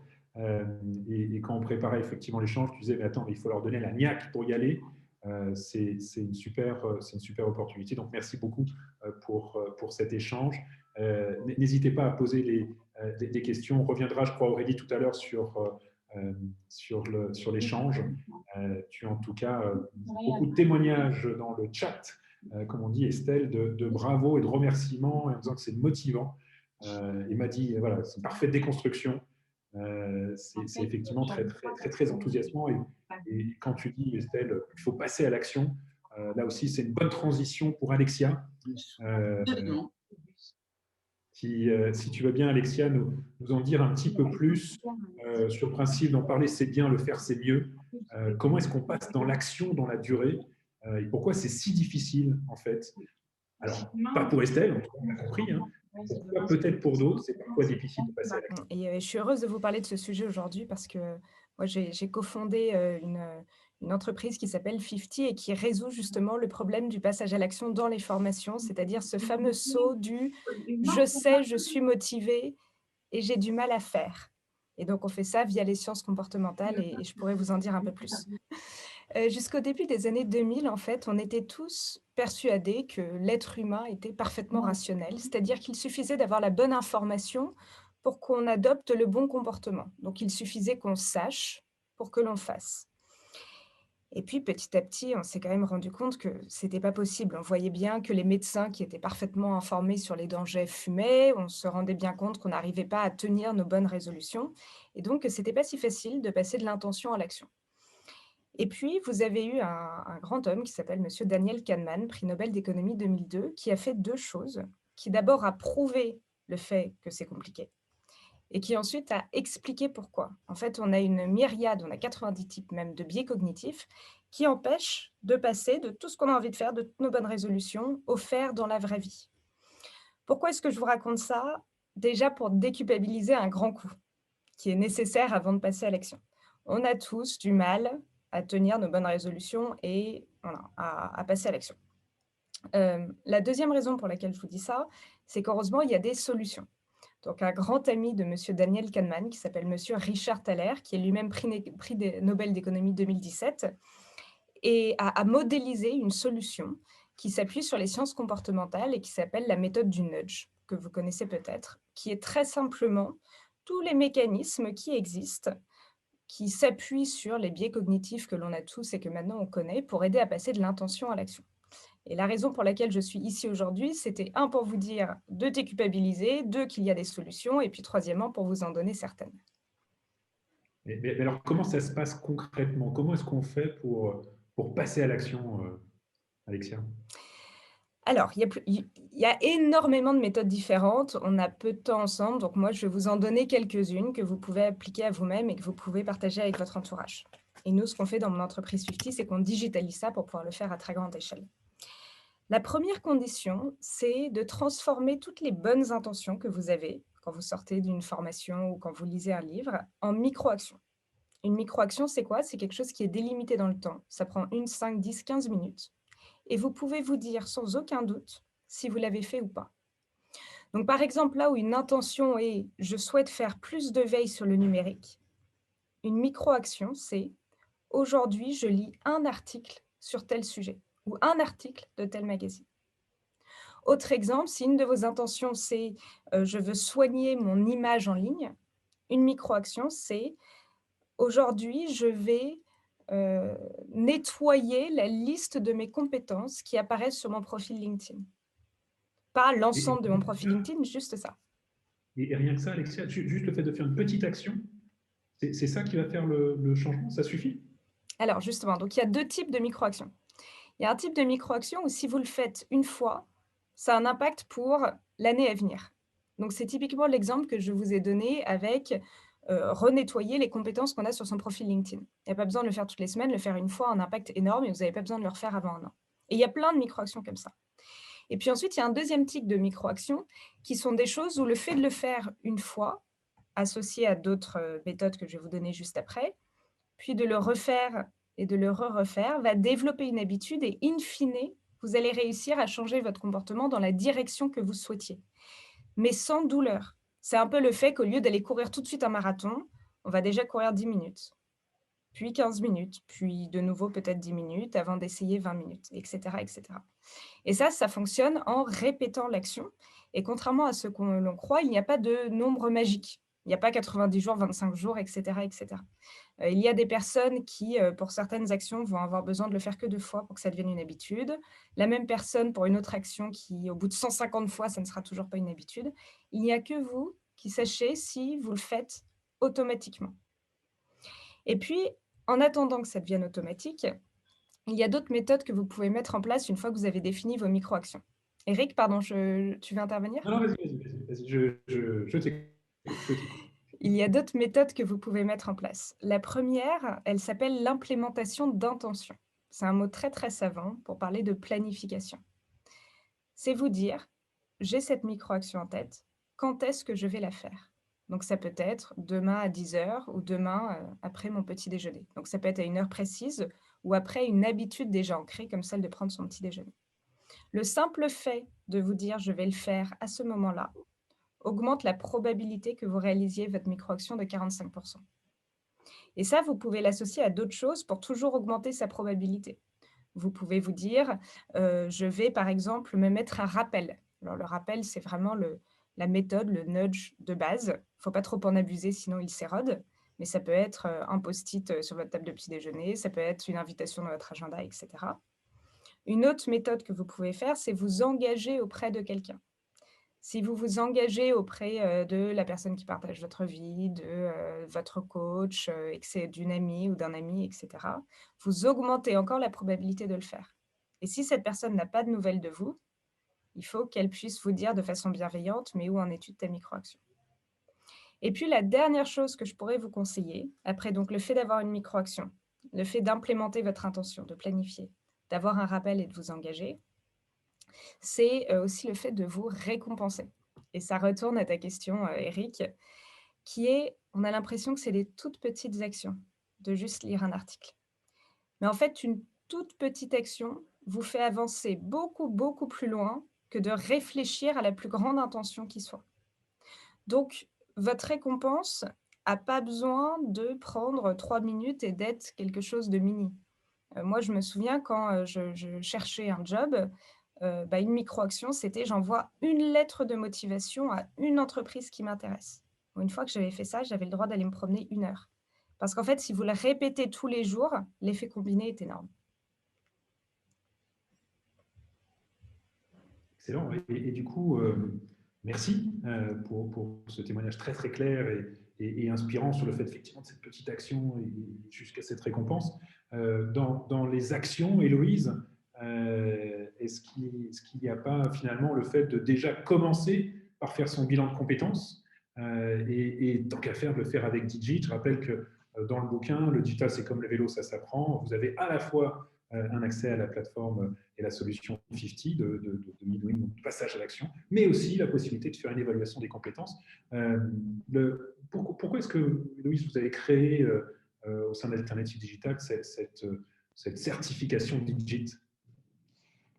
S3: Et quand on préparait effectivement l'échange, tu disais, mais attends, il faut leur donner la niaque pour y aller. C'est une super opportunité. Donc, merci beaucoup pour cet échange. N'hésitez pas à poser des questions. On reviendra, je crois, Aurélie, tout à l'heure sur l'échange. Tu as en tout cas beaucoup de témoignages dans le chat, comme on dit, Estelle, de bravo et de remerciements, en disant que c'est motivant. Il m'a dit, voilà, c'est une parfaite déconstruction. C'est effectivement très enthousiasmant. Et quand tu dis, Estelle, il faut passer à l'action, là aussi, c'est une bonne transition pour Alexia.
S4: Absolument.
S3: Si tu veux bien, Alexia, nous en dire un petit peu plus sur le principe d'en parler, c'est bien, le faire, c'est mieux. Comment est-ce qu'on passe dans l'action, dans la durée, et pourquoi c'est si difficile, en fait? Alors, pas pour Estelle, on a compris, hein. Pourquoi peut-être pour d'autres, c'est parfois difficile de passer à l'action.
S5: Et je suis heureuse de vous parler de ce sujet aujourd'hui parce que moi, j'ai cofondé une entreprise qui s'appelle 50 et qui résout justement le problème du passage à l'action dans les formations, c'est-à-dire ce fameux saut du je sais, je suis motivée et j'ai du mal à faire. Et donc, on fait ça via les sciences comportementales et je pourrais vous en dire un peu plus. Jusqu'au début des années 2000, en fait, on était tous persuadés que l'être humain était parfaitement rationnel, c'est-à-dire qu'il suffisait d'avoir la bonne information pour qu'on adopte le bon comportement. Donc, il suffisait qu'on sache pour que l'on fasse. Et puis, petit à petit, on s'est quand même rendu compte que c'était pas possible. On voyait bien que les médecins qui étaient parfaitement informés sur les dangers fumaient. On se rendait bien compte qu'on n'arrivait pas à tenir nos bonnes résolutions et donc que c'était pas si facile de passer de l'intention à l'action. Et puis, vous avez eu un grand homme qui s'appelle Monsieur Daniel Kahneman, prix Nobel d'économie 2002, qui a fait 2 choses, qui d'abord a prouvé le fait que c'est compliqué et qui ensuite a expliqué pourquoi. En fait, on a une myriade, on a 90 types même de biais cognitifs qui empêchent de passer de tout ce qu'on a envie de faire, de toutes nos bonnes résolutions, au faire dans la vraie vie. Pourquoi est-ce que je vous raconte ça? Déjà pour déculpabiliser un grand coup, qui est nécessaire avant de passer à l'action. On a tous du mal à tenir nos bonnes résolutions et voilà, à passer à l'action. La deuxième raison pour laquelle je vous dis ça, c'est qu'heureusement, il y a des solutions. Donc, un grand ami de Monsieur Daniel Kahneman, qui s'appelle Monsieur Richard Thaler, qui est lui-même prix Nobel d'économie 2017, et a modélisé une solution qui s'appuie sur les sciences comportementales et qui s'appelle la méthode du nudge, que vous connaissez peut-être, qui est très simplement tous les mécanismes qui existent, qui s'appuient sur les biais cognitifs que l'on a tous et que maintenant on connaît pour aider à passer de l'intention à l'action. Et la raison pour laquelle je suis ici aujourd'hui, c'était 1, pour vous dire de déculpabiliser, 2, qu'il y a des solutions, et puis troisièmement, pour vous en donner certaines.
S3: Mais alors, comment ça se passe concrètement? Comment est-ce qu'on fait pour passer à l'action, Alexia?
S5: Alors, il y a énormément de méthodes différentes. On a peu de temps ensemble, donc moi, je vais vous en donner quelques-unes que vous pouvez appliquer à vous-même et que vous pouvez partager avec votre entourage. Et nous, ce qu'on fait dans mon entreprise 50, c'est qu'on digitalise ça pour pouvoir le faire à très grande échelle. La première condition, c'est de transformer toutes les bonnes intentions que vous avez quand vous sortez d'une formation ou quand vous lisez un livre en micro-actions. Une micro-action, c'est quoi? C'est quelque chose qui est délimité dans le temps. Ça prend 1, 5, 10, 15 minutes. Et vous pouvez vous dire sans aucun doute si vous l'avez fait ou pas. Donc, par exemple, là où une intention est « je souhaite faire plus de veille sur le numérique », une micro-action, c'est « aujourd'hui, je lis un article sur tel sujet » ou un article de tel magazine. Autre exemple, si une de vos intentions, c'est je veux soigner mon image en ligne, une micro-action, c'est aujourd'hui, je vais nettoyer la liste de mes compétences qui apparaissent sur mon profil LinkedIn. Pas l'ensemble de mon profil LinkedIn, juste ça.
S3: Et rien que ça, Alexia, juste le fait de faire une petite action, c'est ça qui va faire le changement? Ça suffit?
S5: Alors justement, donc il y a 2 types de micro-actions. Il y a un type de micro-action où si vous le faites une fois, ça a un impact pour l'année à venir. Donc c'est typiquement l'exemple que je vous ai donné avec renettoyer les compétences qu'on a sur son profil LinkedIn. Il n'y a pas besoin de le faire toutes les semaines, le faire une fois a un impact énorme et vous n'avez pas besoin de le refaire avant 1 an. Et il y a plein de micro-actions comme ça. Et puis ensuite, il y a un deuxième type de micro-actions qui sont des choses où le fait de le faire une fois, associé à d'autres méthodes que je vais vous donner juste après, puis de le refaire et de le refaire, va développer une habitude et in fine, vous allez réussir à changer votre comportement dans la direction que vous souhaitiez, mais sans douleur. C'est un peu le fait qu'au lieu d'aller courir tout de suite un marathon, on va déjà courir 10 minutes, puis 15 minutes, puis de nouveau peut-être 10 minutes avant d'essayer 20 minutes, etc., etc. Et ça fonctionne en répétant l'action. Et contrairement à ce que l'on croit, il n'y a pas de nombre magique. Il n'y a pas 90 jours, 25 jours, etc., etc. Il y a des personnes qui, pour certaines actions, vont avoir besoin de le faire que 2 fois pour que ça devienne une habitude. La même personne pour une autre action qui, au bout de 150 fois, ça ne sera toujours pas une habitude. Il n'y a que vous qui sachez si vous le faites automatiquement. Et puis, En attendant que ça devienne automatique, il y a d'autres méthodes que vous pouvez mettre en place une fois que vous avez défini vos micro-actions. Eric, pardon, tu veux intervenir?
S3: Non, non, vas-y, je t'écoute. Je t'écoute.
S5: Il y a d'autres méthodes que vous pouvez mettre en place. La première, elle s'appelle l'implémentation d'intention. C'est un mot très très savant pour parler de planification. C'est vous dire, j'ai cette micro-action en tête, quand est-ce que je vais la faire? Donc ça peut être demain à 10 heures ou demain après mon petit déjeuner. Donc ça peut être à une heure précise ou après une habitude déjà ancrée comme celle de prendre son petit déjeuner. Le simple fait de vous dire je vais le faire à ce moment-là augmente la probabilité que vous réalisiez votre micro-action de 45%. Et ça, vous pouvez l'associer à d'autres choses pour toujours augmenter sa probabilité. Vous pouvez vous dire, je vais par exemple me mettre un rappel. Alors le rappel, c'est vraiment la méthode, le nudge de base. Il ne faut pas trop en abuser, sinon il s'érode. Mais ça peut être un post-it sur votre table de petit déjeuner, ça peut être une invitation dans votre agenda, etc. Une autre méthode que vous pouvez faire, c'est vous engager auprès de quelqu'un. Si vous vous engagez auprès de la personne qui partage votre vie, de votre coach, et que c'est d'une amie ou d'un ami, etc., vous augmentez encore la probabilité de le faire. Et si cette personne n'a pas de nouvelles de vous, il faut qu'elle puisse vous dire de façon bienveillante, mais où en es-tu de ta micro-action? Et puis la dernière chose que je pourrais vous conseiller, après donc le fait d'avoir une micro-action, le fait d'implémenter votre intention, de planifier, d'avoir un rappel et de vous engager, c'est aussi le fait de vous récompenser. Et ça retourne à ta question, Eric, qui est, on a l'impression que c'est des toutes petites actions, de juste lire un article. Mais en fait, une toute petite action vous fait avancer beaucoup, beaucoup plus loin que de réfléchir à la plus grande intention qui soit. Donc, votre récompense n'a pas besoin de prendre 3 minutes et d'être quelque chose de mini. Moi, je me souviens quand je cherchais un job, une micro-action, c'était j'envoie une lettre de motivation à une entreprise qui m'intéresse. Bon, une fois que j'avais fait ça, j'avais le droit d'aller me promener 1 heure. Parce qu'en fait, si vous le répétez tous les jours, l'effet combiné est énorme.
S3: Excellent. Et du coup, merci pour ce témoignage très très clair et inspirant sur le fait effectivement de cette petite action et jusqu'à cette récompense. Dans les actions, Héloïse, est-ce qu'il n'y a pas finalement le fait de déjà commencer par faire son bilan de compétences et tant qu'à faire, de le faire avec Digit? Je rappelle que dans le bouquin, le digital c'est comme le vélo, ça s'apprend. Vous avez à la fois un accès à la plateforme et la solution 50 de Midwin, donc passage à l'action, mais aussi la possibilité de faire une évaluation des compétences. Pourquoi est-ce que, Louise, vous avez créé au sein d'Alternative Digital cette certification Digit?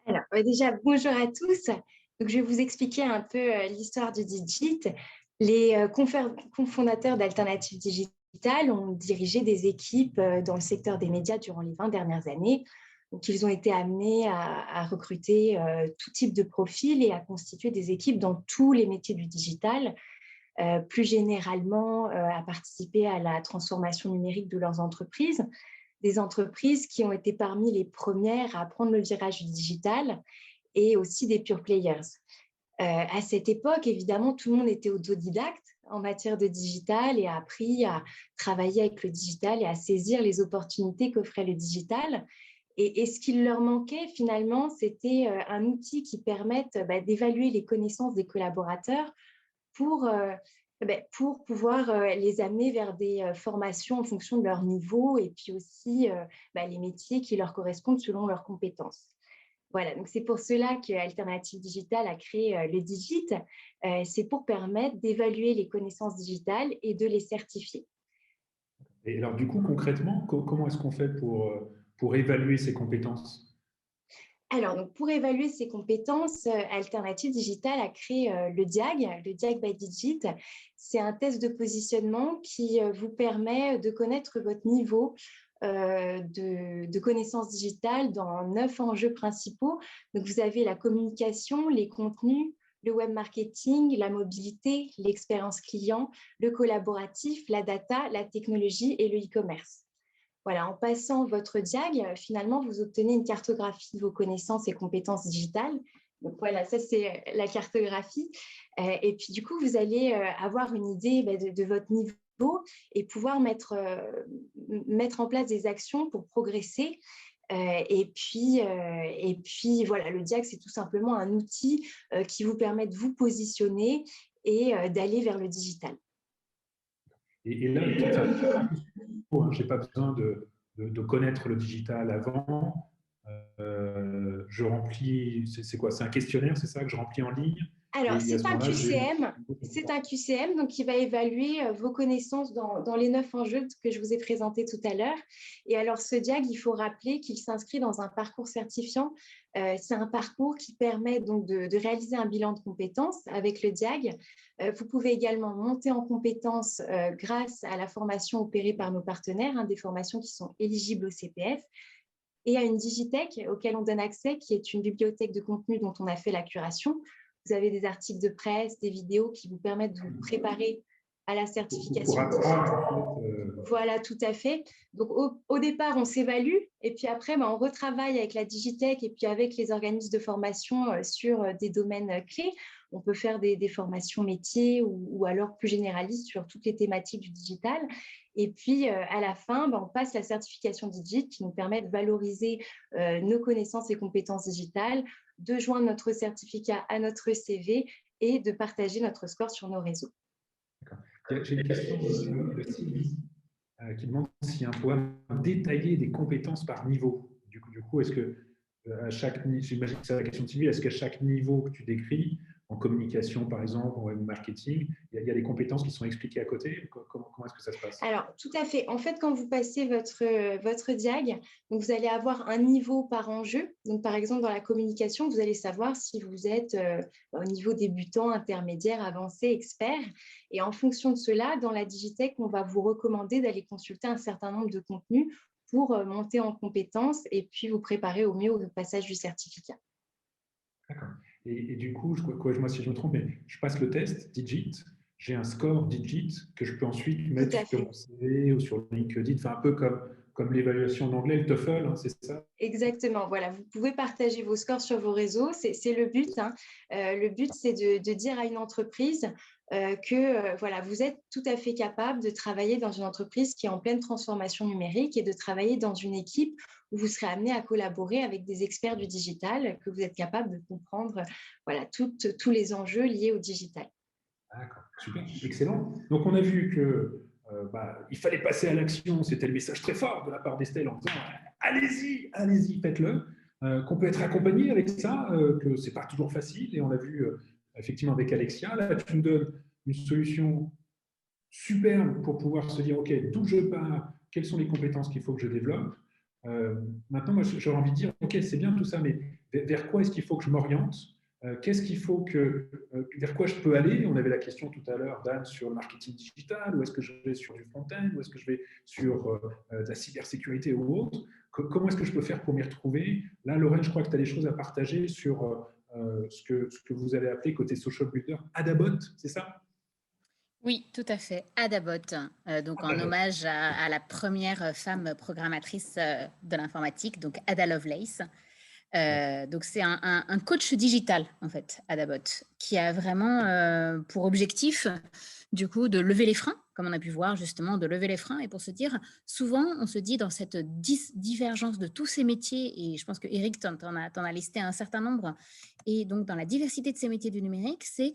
S6: Alors, déjà, bonjour à tous. Donc, je vais vous expliquer un peu l'histoire du Digit. Les cofondateurs d'Alternative Digital ont dirigé des équipes dans le secteur des médias durant les 20 dernières années. Donc, ils ont été amenés à recruter tout type de profils et à constituer des équipes dans tous les métiers du digital. Plus généralement, à participer à la transformation numérique de leurs entreprises. Des entreprises qui ont été parmi les premières à prendre le virage du digital et aussi des pure players. À cette époque, évidemment, tout le monde était autodidacte en matière de digital et a appris à travailler avec le digital et à saisir les opportunités qu'offrait le digital. Et ce qu'il leur manquait finalement, c'était un outil qui permette d'évaluer les connaissances des collaborateurs pour pouvoir les amener vers des formations en fonction de leur niveau et puis aussi les métiers qui leur correspondent selon leurs compétences. Voilà, donc c'est pour cela que Alternative Digital a créé le Digit. C'est pour permettre d'évaluer les connaissances digitales et de les certifier.
S3: Et alors, du coup, concrètement, comment est-ce qu'on fait pour évaluer ces compétences?
S6: Alors, donc pour évaluer ces compétences, Alternative Digital a créé le DIAG by Digit. C'est un test de positionnement qui vous permet de connaître votre niveau de connaissances digitales dans 9 enjeux principaux. Donc, vous avez la communication, les contenus, le web marketing, la mobilité, l'expérience client, le collaboratif, la data, la technologie et le e-commerce. Voilà, en passant votre DIAG, finalement, vous obtenez une cartographie de vos connaissances et compétences digitales. Donc voilà, ça c'est la cartographie. Et puis du coup, vous allez avoir une idée de votre niveau et pouvoir mettre en place des actions pour progresser. Et puis, voilà, le DIAG, c'est tout simplement un outil qui vous permet de vous positionner et d'aller vers le digital.
S3: Et là, je n'ai pas besoin de connaître le digital avant. Je remplis, c'est quoi? C'est un questionnaire, c'est ça que je remplis en ligne?
S6: Alors,
S3: Et à ce moment-là,
S6: c'est un QCM, donc qui va évaluer vos connaissances dans les 9 enjeux que je vous ai présentés tout à l'heure. Et alors, ce DIAG, il faut rappeler qu'il s'inscrit dans un parcours certifiant. C'est un parcours qui permet donc de réaliser un bilan de compétences avec le DIAG. Vous pouvez également monter en compétences grâce à la formation opérée par nos partenaires, des formations qui sont éligibles au CPF, et à une Digitech auquel on donne accès, qui est une bibliothèque de contenu dont on a fait la curation. Vous avez des articles de presse, des vidéos qui vous permettent de vous préparer à la certification.
S3: Pour apprendre,
S6: Voilà, tout à fait. Donc, au départ, on s'évalue et puis après, on retravaille avec la Digitech et puis avec les organismes de formation sur des domaines clés. On peut faire des formations métiers ou alors plus généralistes sur toutes les thématiques du digital. Et puis, à la fin, on passe la certification Digit qui nous permet de valoriser nos connaissances et compétences digitales, de joindre notre certificat à notre CV et de partager notre score sur nos réseaux.
S3: J'ai une question de Sylvie qui demande si on peut détailler des compétences par niveau. Du coup, est-ce que à chaque niveau, j'imagine que c'est la question de Sylvie, est-ce qu'à chaque niveau que tu décris, en communication par exemple, en web marketing, il y a des compétences qui sont expliquées à côté? Comment est-ce que ça se passe?
S6: Alors, tout à fait. En fait, quand vous passez votre DIAG, donc vous allez avoir un niveau par enjeu. Donc, par exemple, dans la communication, vous allez savoir si vous êtes au niveau débutant, intermédiaire, avancé, expert. Et en fonction de cela, dans la Digitech, on va vous recommander d'aller consulter un certain nombre de contenus pour monter en compétences et puis vous préparer au mieux au passage du certificat.
S3: D'accord. Et du coup, moi, si je me trompe, mais je passe le test Digit, j'ai un score Digit que je peux ensuite mettre sur mon CV ou sur LinkedIn, enfin un peu comme l'évaluation d'anglais, le TOEFL, c'est ça?
S6: Exactement, voilà, vous pouvez partager vos scores sur vos réseaux, c'est le but. Le but, c'est de dire à une entreprise que voilà, vous êtes tout à fait capable de travailler dans une entreprise qui est en pleine transformation numérique et de travailler dans une équipe où vous serez amené à collaborer avec des experts du digital, que vous êtes capable de comprendre voilà, tous les enjeux liés au digital.
S3: D'accord, super, excellent. Donc, on a vu que il fallait passer à l'action, c'était le message très fort de la part d'Estelle en disant allez-y, faites-le, qu'on peut être accompagné avec ça, que ce n'est pas toujours facile, et on l'a vu effectivement avec Alexia. Là, tu nous donnes une solution superbe pour pouvoir se dire, OK, d'où je pars, quelles sont les compétences qu'il faut que je développe. Maintenant, moi, j'aurais envie de dire, OK, c'est bien tout ça, mais vers quoi est-ce qu'il faut que je m'oriente? Qu'est-ce qu'il faut vers quoi je peux aller? On avait la question tout à l'heure d'Anne sur le marketing digital, ou est-ce que je vais sur du front-end, ou est-ce que je vais sur la cybersécurité ou autre? Comment est-ce que je peux faire pour m'y retrouver? Là, Lorraine, je crois que tu as des choses à partager sur ce que vous avez appelé côté social builder, Adabot, c'est ça?
S7: Oui, tout à fait, Adabot, donc en hommage à la première femme programmatrice de l'informatique, donc Ada Lovelace. Donc c'est un coach digital en fait, Adabot, qui a vraiment pour objectif du coup de lever les freins, comme on a pu voir justement, de lever les freins, et pour se dire, souvent on se dit dans cette divergence de tous ces métiers, et je pense que Eric t'en a listé un certain nombre, et donc dans la diversité de ces métiers du numérique, c'est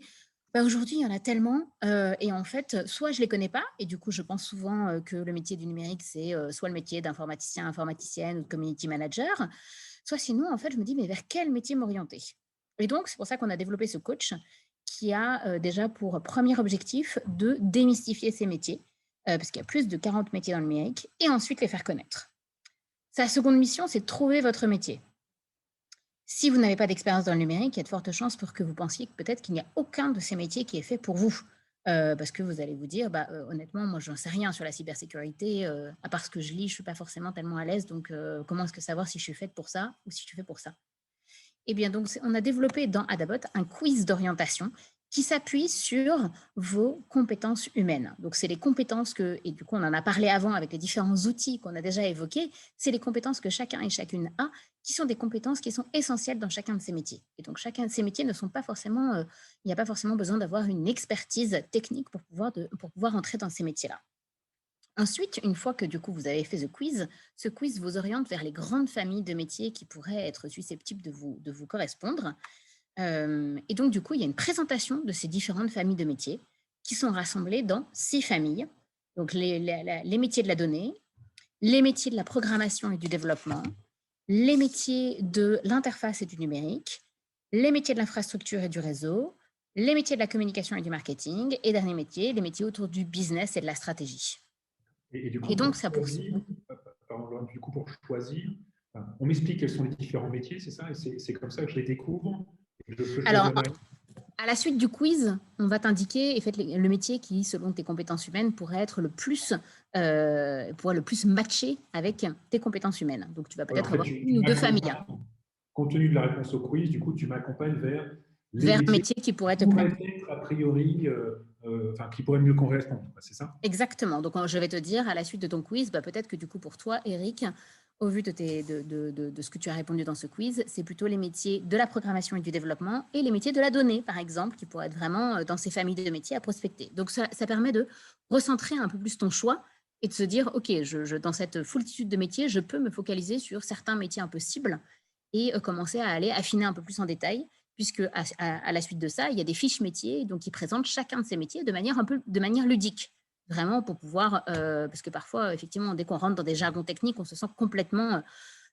S7: aujourd'hui, il y en a tellement, et en fait, soit je ne les connais pas, et du coup, je pense souvent que le métier du numérique, c'est soit le métier d'informaticien, informaticienne ou de community manager, soit sinon, en fait, je me dis, mais vers quel métier m'orienter? Et donc, c'est pour ça qu'on a développé ce coach qui a déjà pour premier objectif de démystifier ces métiers, parce qu'il y a plus de 40 métiers dans le numérique, et ensuite les faire connaître. Sa seconde mission, c'est de trouver votre métier. Si vous n'avez pas d'expérience dans le numérique, il y a de fortes chances pour que vous pensiez que peut-être qu'il n'y a aucun de ces métiers qui est fait pour vous. Parce que vous allez vous dire, honnêtement, moi, je n'en sais rien sur la cybersécurité. À part ce que je lis, je ne suis pas forcément tellement à l'aise. Donc, comment est-ce que savoir si je suis faite pour ça ou si je suis faite pour ça? Eh bien, donc, on a développé dans Adabot un quiz d'orientation qui s'appuie sur vos compétences humaines. Donc, c'est les compétences et du coup, on en a parlé avant avec les différents outils qu'on a déjà évoqués, c'est les compétences que chacun et chacune a, qui sont des compétences qui sont essentielles dans chacun de ces métiers. Et donc, chacun de ces métiers ne sont pas forcément, il n'y a pas forcément besoin d'avoir une expertise technique pour pouvoir entrer dans ces métiers-là. Ensuite, une fois que du coup vous avez fait ce quiz vous oriente vers les grandes familles de métiers qui pourraient être susceptibles de vous correspondre. Et donc, du coup, il y a une présentation de ces différentes familles de métiers qui sont rassemblées dans 6 familles. Donc, les métiers de la donnée, les métiers de la programmation et du développement, les métiers de l'interface et du numérique, les métiers de l'infrastructure et du réseau, les métiers de la communication et du marketing, et dernier métier, les métiers autour du business et de la stratégie.
S3: Et du coup,
S7: Et donc,
S3: pour
S7: ça poursuit.
S3: choisir, du coup, pour choisir, on m'explique quels sont les différents métiers, c'est ça? Et c'est comme ça que je les découvre. Et je peux
S7: Alors,
S3: choisir
S7: à la suite du quiz, on va t'indiquer le métier qui, selon tes compétences humaines, pourrait être le plus matché avec tes compétences humaines. Donc, tu vas peut-être avoir une ou deux familles.
S3: Compte tenu de la réponse au quiz, du coup, tu m'accompagnes vers
S7: un métier qui pourrait te plaire.
S3: Être a priori, qui pourrait mieux correspondre, c'est ça?
S7: Exactement. Donc, je vais te dire, à la suite de ton quiz, peut-être que du coup, pour toi, Eric, au vu de ce que tu as répondu dans ce quiz, c'est plutôt les métiers de la programmation et du développement et les métiers de la donnée, par exemple, qui pourraient être vraiment dans ces familles de métiers à prospecter. Donc, ça permet de recentrer un peu plus ton choix et de se dire, OK, dans cette foultitude de métiers, je peux me focaliser sur certains métiers un peu cibles et commencer à aller affiner un peu plus en détail, puisque à la suite de ça, il y a des fiches métiers donc, qui présentent chacun de ces métiers de manière ludique. Vraiment pour pouvoir, parce que parfois, effectivement, dès qu'on rentre dans des jargons techniques, on se sent complètement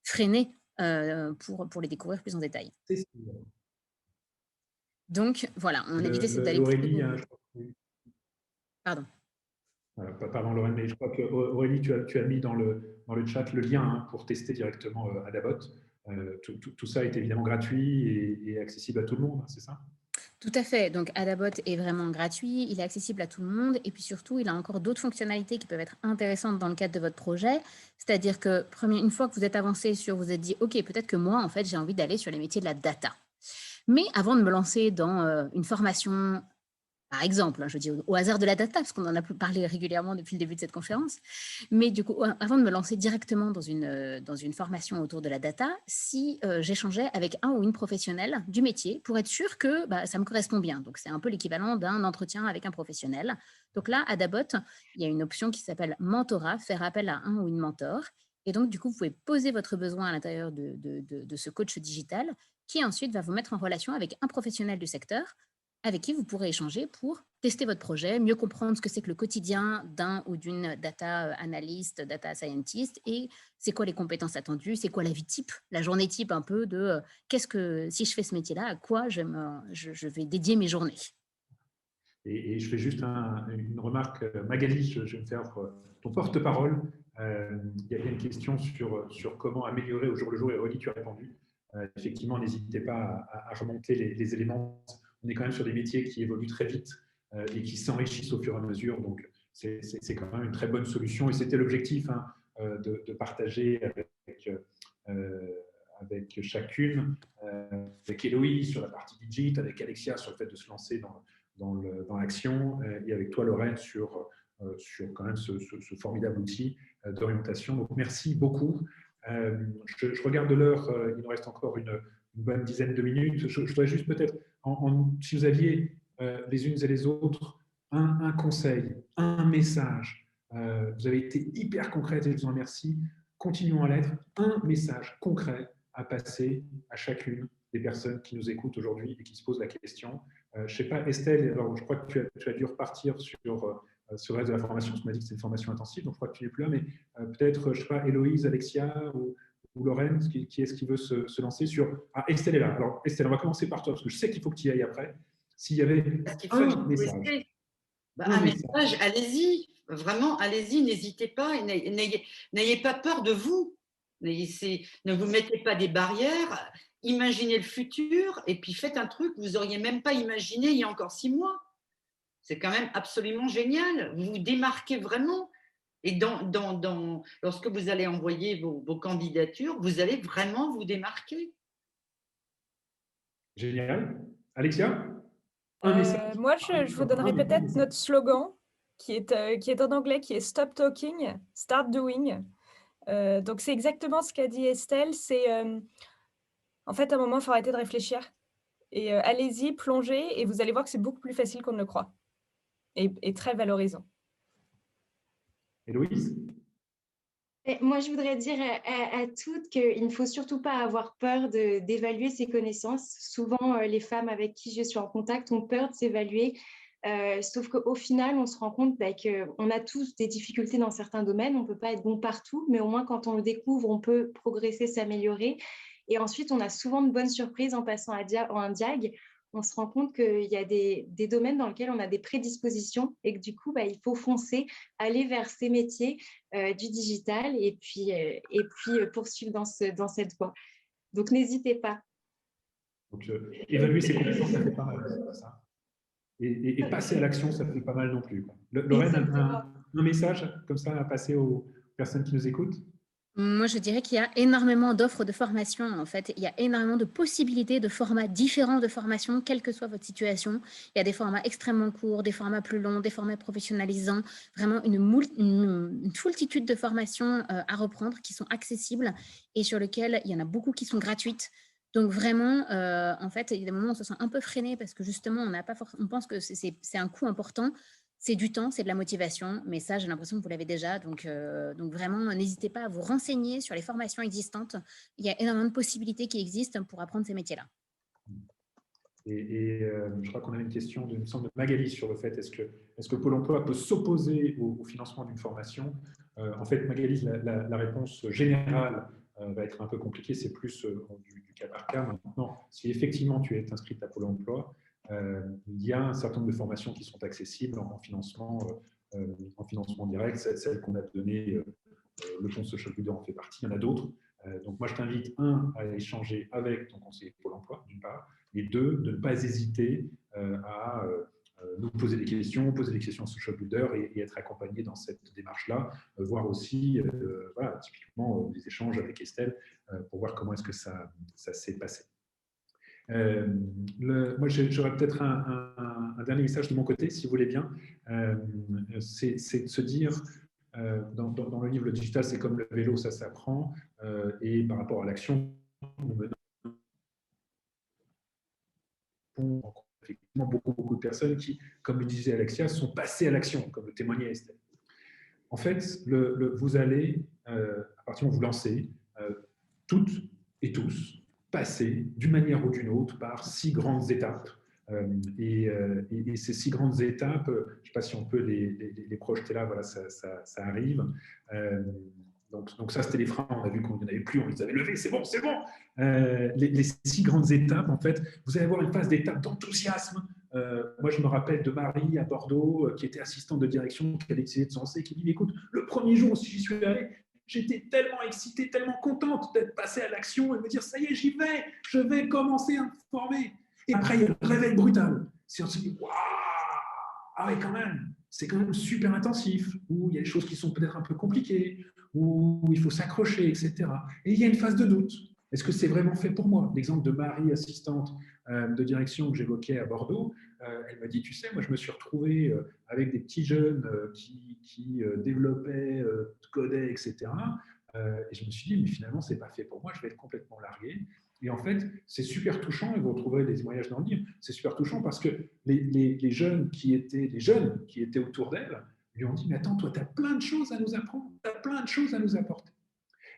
S7: freiné pour les découvrir plus en détail. Donc, voilà, mon idée, c'est d'aller...
S3: Aurélie,
S7: Pardon.
S3: Pardon, Lorraine, mais je crois que Aurélie, tu as mis dans le chat le lien pour tester directement Adabot. Tout ça est évidemment gratuit et accessible à tout le monde, c'est ça?
S7: Tout à fait. Donc, Adabot est vraiment gratuit, il est accessible à tout le monde et puis surtout, il a encore d'autres fonctionnalités qui peuvent être intéressantes dans le cadre de votre projet. C'est-à-dire que, une fois que vous êtes avancé vous êtes dit, OK, peut-être que moi, en fait, j'ai envie d'aller sur les métiers de la data. Mais avant de me lancer dans une formation, par exemple, je dis au hasard de la data, parce qu'on en a parlé régulièrement depuis le début de cette conférence, mais du coup, avant de me lancer directement dans une formation autour de la data, si j'échangeais avec un ou une professionnelle du métier pour être sûr que ça me correspond bien. Donc, c'est un peu l'équivalent d'un entretien avec un professionnel. Donc là, à Adabot, il y a une option qui s'appelle mentorat, faire appel à un ou une mentor. Et donc, du coup, vous pouvez poser votre besoin à l'intérieur de ce coach digital qui ensuite va vous mettre en relation avec un professionnel du secteur avec qui vous pourrez échanger pour tester votre projet, mieux comprendre ce que c'est que le quotidien d'un ou d'une data analyst, data scientist, et c'est quoi les compétences attendues, c'est quoi la vie type, la journée type un peu de si je fais ce métier-là, à quoi je vais dédier mes journées.
S3: Et je fais juste une remarque, Magali, je vais me faire ton porte-parole. Il y a une question sur comment améliorer au jour le jour, et Aurélie, tu as répondu. Effectivement, n'hésitez pas à remonter les éléments. On est quand même sur des métiers qui évoluent très vite et qui s'enrichissent au fur et à mesure. Donc, c'est quand même une très bonne solution. Et c'était l'objectif de partager avec chacune, avec Héloïse sur la partie digit, avec Alexia sur le fait de se lancer dans l'action, et avec toi, Lorraine, sur quand même ce formidable outil d'orientation. Donc, merci beaucoup. Je regarde l'heure, il nous reste encore une bonne dizaine de minutes. Je voudrais juste peut-être, si vous aviez les unes et les autres un conseil, un message, vous avez été hyper concrète et je vous en remercie. Continuons à l'être. Un message concret à passer à chacune des personnes qui nous écoutent aujourd'hui et qui se posent la question. Je ne sais pas, Estelle, alors je crois que tu as dû repartir sur le reste de la formation. Tu m'as dit que c'est une formation intensive, donc je crois que tu n'es plus là, mais peut-être, je ne sais pas, Héloïse, Alexia ou Lorraine, qui est-ce qui veut se lancer sur... Ah, Estelle est là. Alors, Estelle, on va commencer par toi, parce que je sais qu'il faut que tu y ailles après. S'il y avait un message.
S4: Un message, allez-y. Vraiment, allez-y, n'hésitez pas. N'ayez pas peur de vous. Ne vous mettez pas des barrières. Imaginez le futur et puis faites un truc que vous n'auriez même pas imaginé il y a encore 6 mois. C'est quand même absolument génial. Vous vous démarquez vraiment. Et lorsque vous allez envoyer vos candidatures, vous allez vraiment vous démarquer.
S3: Génial. Alexia,
S5: moi, je vous donnerai peut-être notre slogan qui est en anglais, qui est « Stop talking, start doing ». Donc, c'est exactement ce qu'a dit Estelle. C'est en fait, à un moment, il faut arrêter de réfléchir. Et allez-y, plongez, et vous allez voir que c'est beaucoup plus facile qu'on ne le croit. Et très valorisant.
S3: Héloïse?
S6: Et moi, je voudrais dire à toutes qu'il ne faut surtout pas avoir peur d'évaluer ses connaissances. Souvent, les femmes avec qui je suis en contact ont peur de s'évaluer, sauf qu'au final, on se rend compte qu'on a tous des difficultés dans certains domaines. On ne peut pas être bon partout, mais au moins, quand on le découvre, on peut progresser, s'améliorer. Et ensuite, on a souvent de bonnes surprises en passant en un diag. On se rend compte qu'il y a des domaines dans lesquels on a des prédispositions et que du coup, il faut foncer, aller vers ces métiers du digital et puis poursuivre dans cette voie. Donc, n'hésitez pas.
S3: Donc, évaluer ses compétences, ça fait pas mal, c'est pas ça. Et passer à l'action, ça fait pas mal non plus, quoi. Lorraine, un message comme ça à passer aux personnes qui nous écoutent?
S7: Moi, je dirais qu'il y a énormément d'offres de formation, en fait. Il y a énormément de possibilités de formats différents de formation, quelle que soit votre situation. Il y a des formats extrêmement courts, des formats plus longs, des formats professionnalisants, vraiment une foultitude de formations à reprendre qui sont accessibles et sur lesquelles il y en a beaucoup qui sont gratuites. Donc vraiment, en fait, il y a des moments où on se sent un peu freiné parce que justement, on pense que c'est un coût important. C'est du temps, c'est de la motivation, mais ça, j'ai l'impression que vous l'avez déjà. Donc vraiment, n'hésitez pas à vous renseigner sur les formations existantes. Il y a énormément de possibilités qui existent pour apprendre ces métiers-là.
S3: Et je crois qu'on a une question il me semble, de Magali sur le fait est-ce que Pôle emploi peut s'opposer au financement d'une formation? En fait, Magali, la réponse générale va être un peu compliquée, c'est plus du cas par cas. Maintenant, si effectivement tu es inscrite à Pôle emploi, il y a un certain nombre de formations qui sont accessibles en financement direct. Celle qu'on a donnée, le fonds Social Builder en fait partie, il y en a d'autres. Donc moi, je t'invite, à échanger avec ton conseiller Pôle emploi, d'une part, et deux, de ne pas hésiter à nous poser des questions à Social Builder et être accompagné dans cette démarche-là, voir aussi typiquement des échanges avec Estelle pour voir comment est-ce que ça s'est passé. Moi, j'aurais peut-être un dernier message de mon côté, si vous voulez bien. C'est de se dire, dans le livre, le digital, c'est comme le vélo, ça s'apprend. Et par rapport à l'action, nous menons effectivement beaucoup de personnes qui, comme le disait Alexia, sont passées à l'action, comme le témoignait Estelle. En fait, vous allez, à partir du moment où vous lancez, toutes et tous, passer d'une manière ou d'une autre par 6 grandes étapes. Et ces 6 grandes étapes, je ne sais pas si on peut les projeter là, voilà, ça arrive. Donc ça, c'était les freins, on a vu qu'on n'y en avait plus, on les avait levés, c'est bon, c'est bon. Les 6 grandes étapes, en fait, vous allez avoir une phase d'étape d'enthousiasme. Moi, je me rappelle de Marie à Bordeaux, qui était assistante de direction, qui avait décidé de se lancer, qui dit, écoute, le premier jour où j'y suis allé, j'étais tellement excitée, tellement contente d'être passée à l'action et de me dire, ça y est, j'y vais, je vais commencer à me former. Et après, il y a le réveil brutal. Si on se dit, waouh, ah oui, quand même, c'est quand même super intensif, où il y a des choses qui sont peut-être un peu compliquées, où il faut s'accrocher, etc. Et il y a une phase de doute. Est-ce que c'est vraiment fait pour moi? L'exemple de Marie, assistante de direction que j'évoquais à Bordeaux, elle m'a dit, tu sais, moi je me suis retrouvée avec des petits jeunes qui développaient, codaient, etc. Et je me suis dit, mais finalement, ce n'est pas fait pour moi, je vais être complètement largué. Et en fait, c'est super touchant, et vous retrouverez des témoignages dans le livre, c'est super touchant parce que les jeunes qui étaient autour d'elle lui ont dit, mais attends, toi, tu as plein de choses à nous apprendre, tu as plein de choses à nous apporter.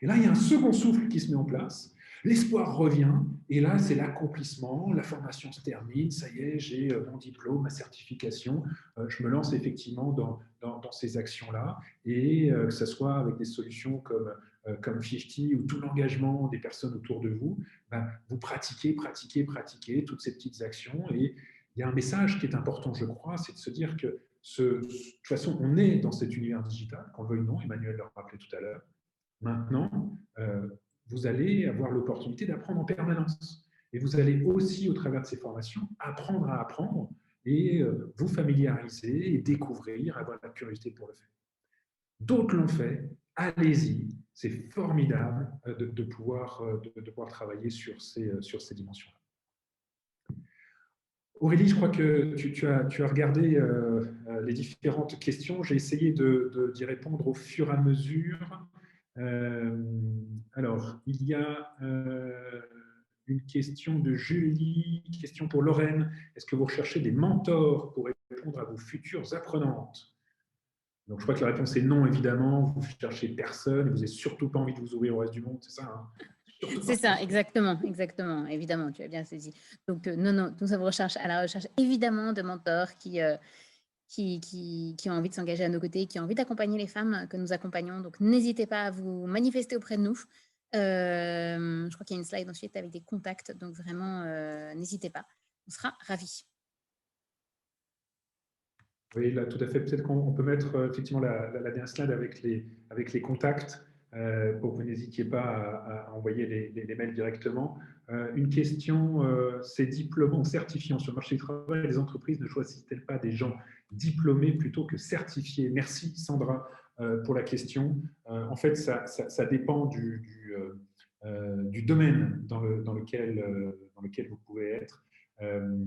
S3: Et là, il y a un second souffle qui se met en place, l'espoir revient, et là, c'est l'accomplissement, la formation se termine, ça y est, j'ai mon diplôme, ma certification, je me lance effectivement dans ces actions-là, et que ce soit avec des solutions comme 50 ou tout l'engagement des personnes autour de vous, vous pratiquez toutes ces petites actions, et il y a un message qui est important, je crois, c'est de se dire que de toute façon, on est dans cet univers digital, qu'on le veuille ou non, Emmanuel le rappelait tout à l'heure. Maintenant, vous allez avoir l'opportunité d'apprendre en permanence. Et vous allez aussi, au travers de ces formations, apprendre à apprendre et vous familiariser et découvrir, avoir la curiosité pour le faire. D'autres l'ont fait, allez-y, c'est formidable de pouvoir travailler sur ces dimensions-là. Aurélie, je crois que tu as regardé les différentes questions. J'ai essayé d'y répondre au fur et à mesure. Alors, il y a une question de Julie, question pour Lorraine. Est-ce que vous recherchez des mentors pour répondre à vos futures apprenantes? Donc, je crois que la réponse est non, évidemment. Vous ne cherchez personne, vous n'avez surtout pas envie de vous ouvrir au reste du monde, c'est ça, hein?
S7: C'est ça, exactement, exactement, évidemment, tu as bien saisi. Donc, non, nous sommes à la recherche évidemment de mentors qui ont envie de s'engager à nos côtés, qui ont envie d'accompagner les femmes que nous accompagnons. Donc, n'hésitez pas à vous manifester auprès de nous. Je crois qu'il y a une slide ensuite avec des contacts, donc vraiment, n'hésitez pas, on sera ravis.
S3: Oui, là, tout à fait. Peut-être qu'on peut mettre effectivement la dernière slide avec les contacts pour que vous n'hésitiez pas à envoyer les mails directement. Une question, c'est diplômants certifiants sur le marché du travail, les entreprises ne choisissent-elles pas des gens diplômés plutôt que certifiés? Merci Sandra pour la question. En fait, ça dépend du domaine dans lequel vous pouvez être.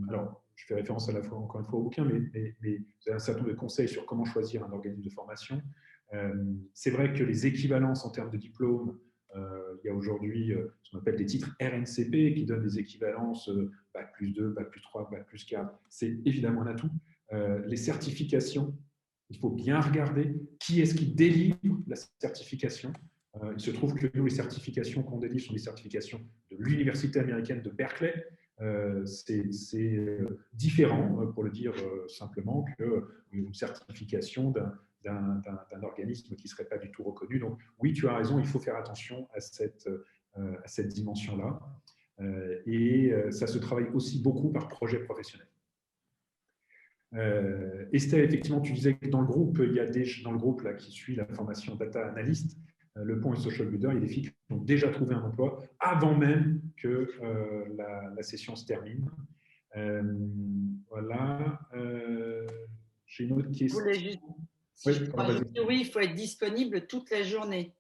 S3: Alors, je fais référence encore une fois au bouquin, mais vous avez un certain nombre de conseils sur comment choisir un organisme de formation. C'est vrai que les équivalences en termes de diplôme, il y a aujourd'hui ce qu'on appelle des titres RNCP qui donnent des équivalences Bac plus 2, Bac plus 3, Bac plus 4. C'est évidemment un atout. Les certifications, il faut bien regarder qui est-ce qui délivre la certification. Il se trouve que nous, les certifications qu'on délivre sont des certifications de l'Université américaine de Berkeley. C'est différent, pour le dire simplement, qu'une certification d'un organisme qui ne serait pas du tout reconnu. Donc oui, tu as raison, il faut faire attention à cette dimension-là. Et ça se travaille aussi beaucoup par projet professionnel. Estelle, effectivement, tu disais que dans le groupe, il y a dans le groupe là, qui suit la formation Data Analyst, Le Pont et Social Builder, il y a des filles qui ont déjà trouvé un emploi avant même que la session se termine. Voilà. J'ai une autre question.
S4: Oui, il faut être disponible toute la journée.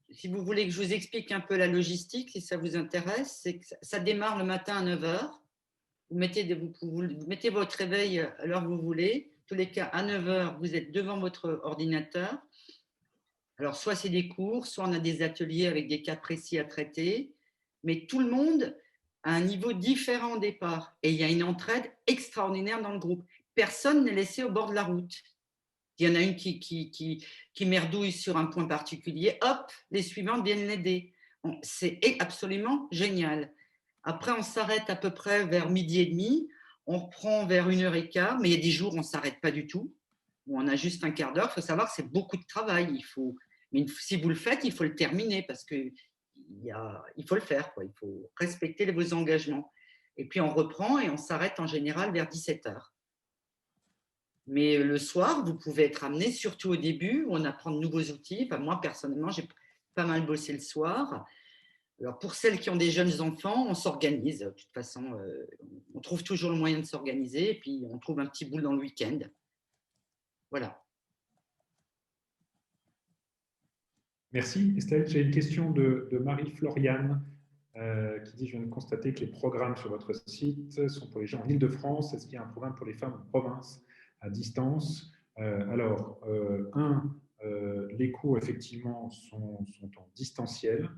S4: Si vous voulez que je vous explique un peu la logistique, si ça vous intéresse, c'est que ça démarre le matin à 9 h. Vous mettez votre réveil à l'heure que vous voulez. En tous les cas, à 9 h, vous êtes devant votre ordinateur. Alors, soit c'est des cours, soit on a des ateliers avec des cas précis à traiter, mais tout le monde a un niveau différent au départ. Et il y a une entraide extraordinaire dans le groupe. Personne n'est laissé au bord de la route. Il y en a une qui merdouille sur un point particulier, hop, les suivantes viennent l'aider. C'est absolument génial. Après, on s'arrête à peu près vers 12h30, on reprend vers 1h15, mais il y a des jours où on ne s'arrête pas du tout, où on a juste un quart d'heure. Il faut savoir que c'est beaucoup de travail. Mais si vous le faites, il faut le terminer parce qu'il faut le faire, quoi. Il faut respecter vos engagements. Et puis, on reprend et on s'arrête en général vers 17 h. Mais le soir, vous pouvez être amené, surtout au début, où on apprend de nouveaux outils. Enfin, moi, personnellement, j'ai pas mal bossé le soir. Alors, pour celles qui ont des jeunes enfants, on s'organise. De toute façon, on trouve toujours le moyen de s'organiser et puis on trouve un petit bout dans le week-end. Voilà.
S3: Merci Estelle. J'ai une question de Marie-Floriane qui dit « Je viens de constater que les programmes sur votre site sont pour les gens en Île-de-France. Est-ce qu'il y a un programme pour les femmes en province à distance ?» Alors, les cours effectivement sont en distanciel.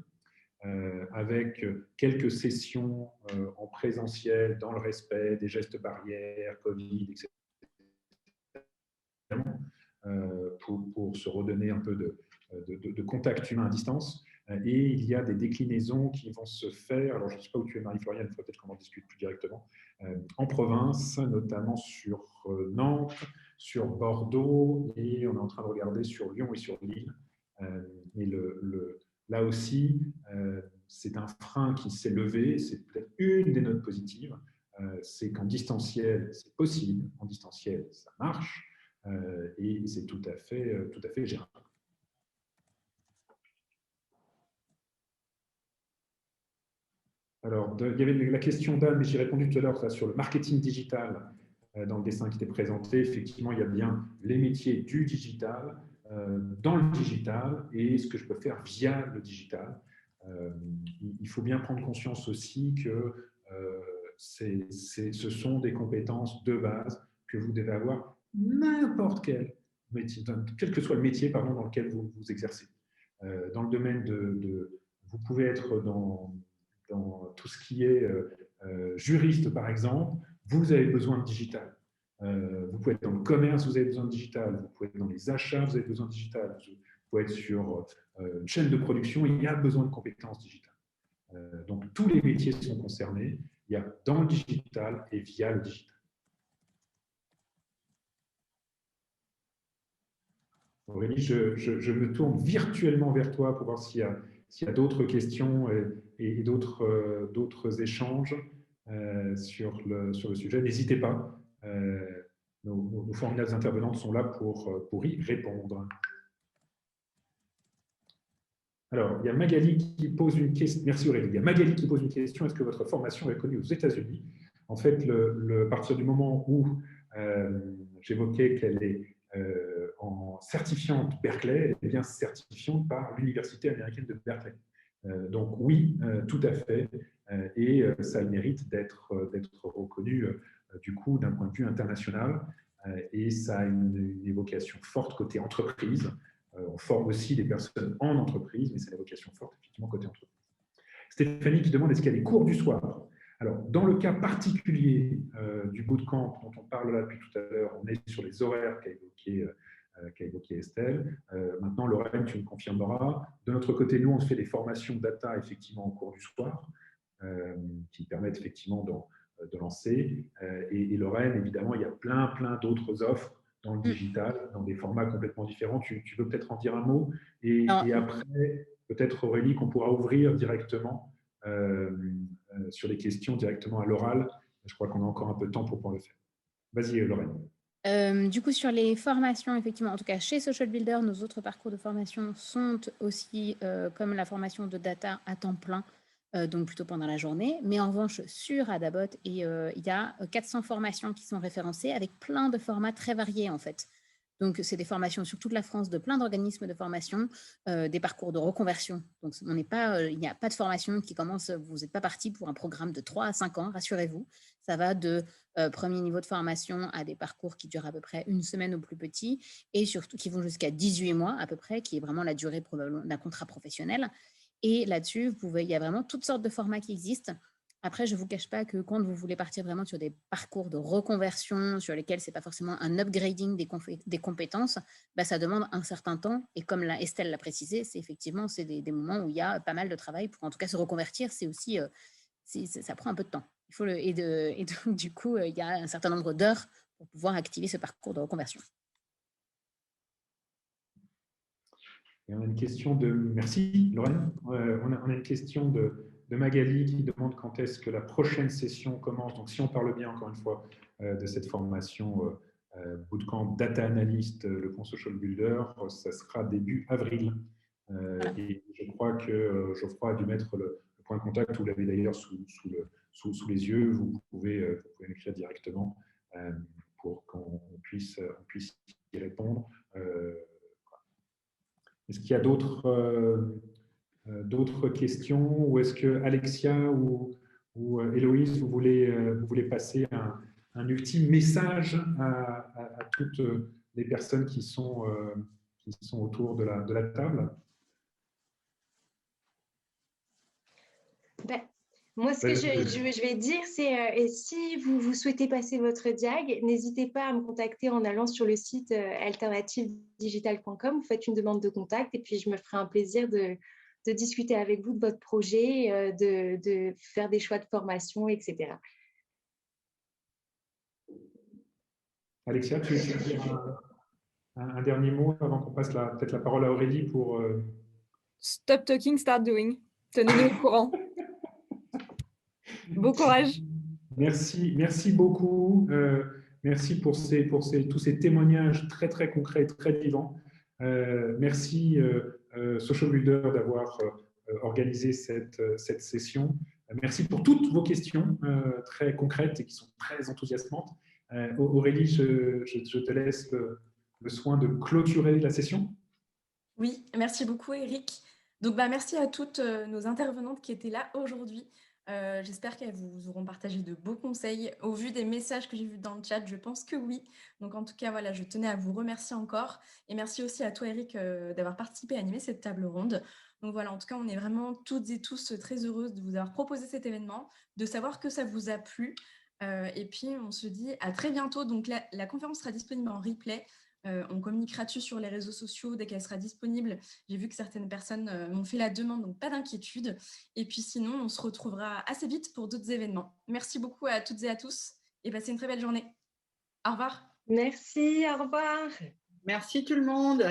S3: Avec quelques sessions en présentiel dans le respect des gestes barrières, Covid, etc. Pour se redonner un peu de contact humain à distance. Et il y a des déclinaisons qui vont se faire, alors je ne sais pas où tu es Marie-Floriane, il faut peut-être qu'on en discute plus directement, en province, notamment sur Nantes, sur Bordeaux, et on est en train de regarder sur Lyon et sur Lille. Et là aussi, c'est un frein qui s'est levé, c'est peut-être une des notes positives, c'est qu'en distanciel, c'est possible, en distanciel, ça marche, et c'est tout à fait gérable. Alors, il y avait la question d'Anne, mais j'ai répondu tout à l'heure sur le marketing digital dans le dessin qui était présenté. Effectivement, il y a bien les métiers du digital, dans le digital et ce que je peux faire via le digital. Il faut bien prendre conscience aussi que ce sont des compétences de base que vous devez avoir n'importe quel métier, quel que soit le métier dans lequel vous exercez. Dans le domaine vous pouvez être dans tout ce qui est juriste, par exemple, vous avez besoin de digital. Vous pouvez être dans le commerce, vous avez besoin de digital. Vous pouvez être dans les achats, vous avez besoin de digital. Vous pouvez être sur une chaîne de production, il y a besoin de compétences digitales. Donc, tous les métiers sont concernés. Il y a dans le digital et via le digital. Aurélie, je me tourne virtuellement vers toi pour voir s'il y a d'autres questions et d'autres échanges sur le sujet. N'hésitez pas. Nos formidables intervenantes sont là pour y répondre. Alors, il y a Magali qui pose une question. Merci Aurélie. Il y a Magali qui pose une question. Est-ce que votre formation est reconnue aux États-Unis? En fait, à partir du moment où j'évoquais qu'elle est en certifiante Berkeley, elle est bien certifiante par l'Université américaine de Berkeley. Donc oui, tout à fait. Et ça a le mérite d'être reconnu du coup d'un point de vue international. Et ça a une évocation forte côté entreprise. On forme aussi des personnes en entreprise, mais c'est une évocation forte, effectivement, côté entreprise. Stéphanie qui demande est-ce qu'il y a des cours du soir? Alors, dans le cas particulier du bootcamp dont on parle là depuis tout à l'heure, on est sur les horaires qu'a évoqué Estelle. Maintenant, Lorraine, tu me confirmeras. De notre côté, nous, on fait des formations data, effectivement, en cours du soir, qui permettent effectivement de lancer. Et Lorraine, évidemment, il y a plein d'autres offres dans le digital, dans des formats complètement différents. Tu veux peut-être en dire un mot et après, peut-être Aurélie, qu'on pourra ouvrir directement sur les questions directement à l'oral. Je crois qu'on a encore un peu de temps pour pouvoir le faire. Vas-y, Lorraine.
S7: Du coup, sur les formations, effectivement, en tout cas chez Social Builder, nos autres parcours de formation sont aussi comme la formation de data à temps plein, donc plutôt pendant la journée. Mais en revanche, sur Adabot, il y a 400 formations qui sont référencées avec plein de formats très variés, en fait. Donc, c'est des formations sur toute la France de plein d'organismes de formation, des parcours de reconversion. Donc, il n'y a pas de formation qui commence, vous n'êtes pas parti pour un programme de 3 à 5 ans, rassurez-vous. Ça va de premier niveau de formation à des parcours qui durent à peu près une semaine au plus petit et surtout qui vont jusqu'à 18 mois à peu près, qui est vraiment la durée probablement d'un contrat professionnel. Et là-dessus, il y a vraiment toutes sortes de formats qui existent. Après, je ne vous cache pas que quand vous voulez partir vraiment sur des parcours de reconversion sur lesquels ce n'est pas forcément un upgrading des compétences, ça demande un certain temps. Et comme Estelle l'a précisé, c'est effectivement des moments où il y a pas mal de travail pour en tout cas se reconvertir. C'est aussi, ça prend un peu de temps. Et donc, du coup, il y a un certain nombre d'heures pour pouvoir activer ce parcours de reconversion.
S3: Et on a une question de... Merci, Lorraine. On a une question de Magali qui demande quand est-ce que la prochaine session commence. Donc, si on parle bien, encore une fois, de cette formation Bootcamp Data Analyst, le pont Social Builder, ça sera début avril. Et je crois que Geoffroy a dû mettre le point de contact. Vous l'avez d'ailleurs sous les yeux. Vous pouvez m'écrire directement pour qu'on puisse y répondre. Est-ce qu'il y a d'autres questions ou est-ce que Alexia ou Héloïse, vous voulez passer un ultime message à toutes les personnes qui sont autour de la table?
S6: Moi, ce que je vais dire, c'est si vous souhaitez passer votre diag, n'hésitez pas à me contacter en allant sur le site alternativedigital.com. Vous faites une demande de contact et puis je me ferai un plaisir de discuter avec vous de votre projet, de faire des choix de formation, etc.
S3: Alexia, tu veux dire un dernier mot avant qu'on passe peut-être la parole à Aurélie pour…
S5: Stop talking, start doing. Tenez-nous au courant. Bon courage.
S3: Merci beaucoup. Merci pour tous ces témoignages très, très concrets, très vivants. Merci Social Builder d'avoir organisé cette session. Merci pour toutes vos questions très concrètes et qui sont très enthousiasmantes. Aurélie, je te laisse le soin de clôturer la session.
S1: Oui, merci beaucoup Eric. Donc, merci à toutes nos intervenantes qui étaient là aujourd'hui. J'espère qu'elles vous auront partagé de beaux conseils. Au vu des messages que j'ai vus dans le chat, je pense que oui. Donc, en tout cas, voilà, je tenais à vous remercier encore. Et merci aussi à toi, Eric, d'avoir participé à animer cette table ronde. Donc, voilà, en tout cas, on est vraiment toutes et tous très heureuses de vous avoir proposé cet événement, de savoir que ça vous a plu. Et puis, on se dit à très bientôt. Donc, la conférence sera disponible en replay. On communiquera dessus sur les réseaux sociaux dès qu'elle sera disponible. J'ai vu que certaines personnes m'ont fait la demande, donc pas d'inquiétude. Et puis sinon, on se retrouvera assez vite pour d'autres événements. Merci beaucoup à toutes et à tous et passez une très belle journée. Au revoir.
S6: Merci, au revoir.
S4: Merci tout le monde.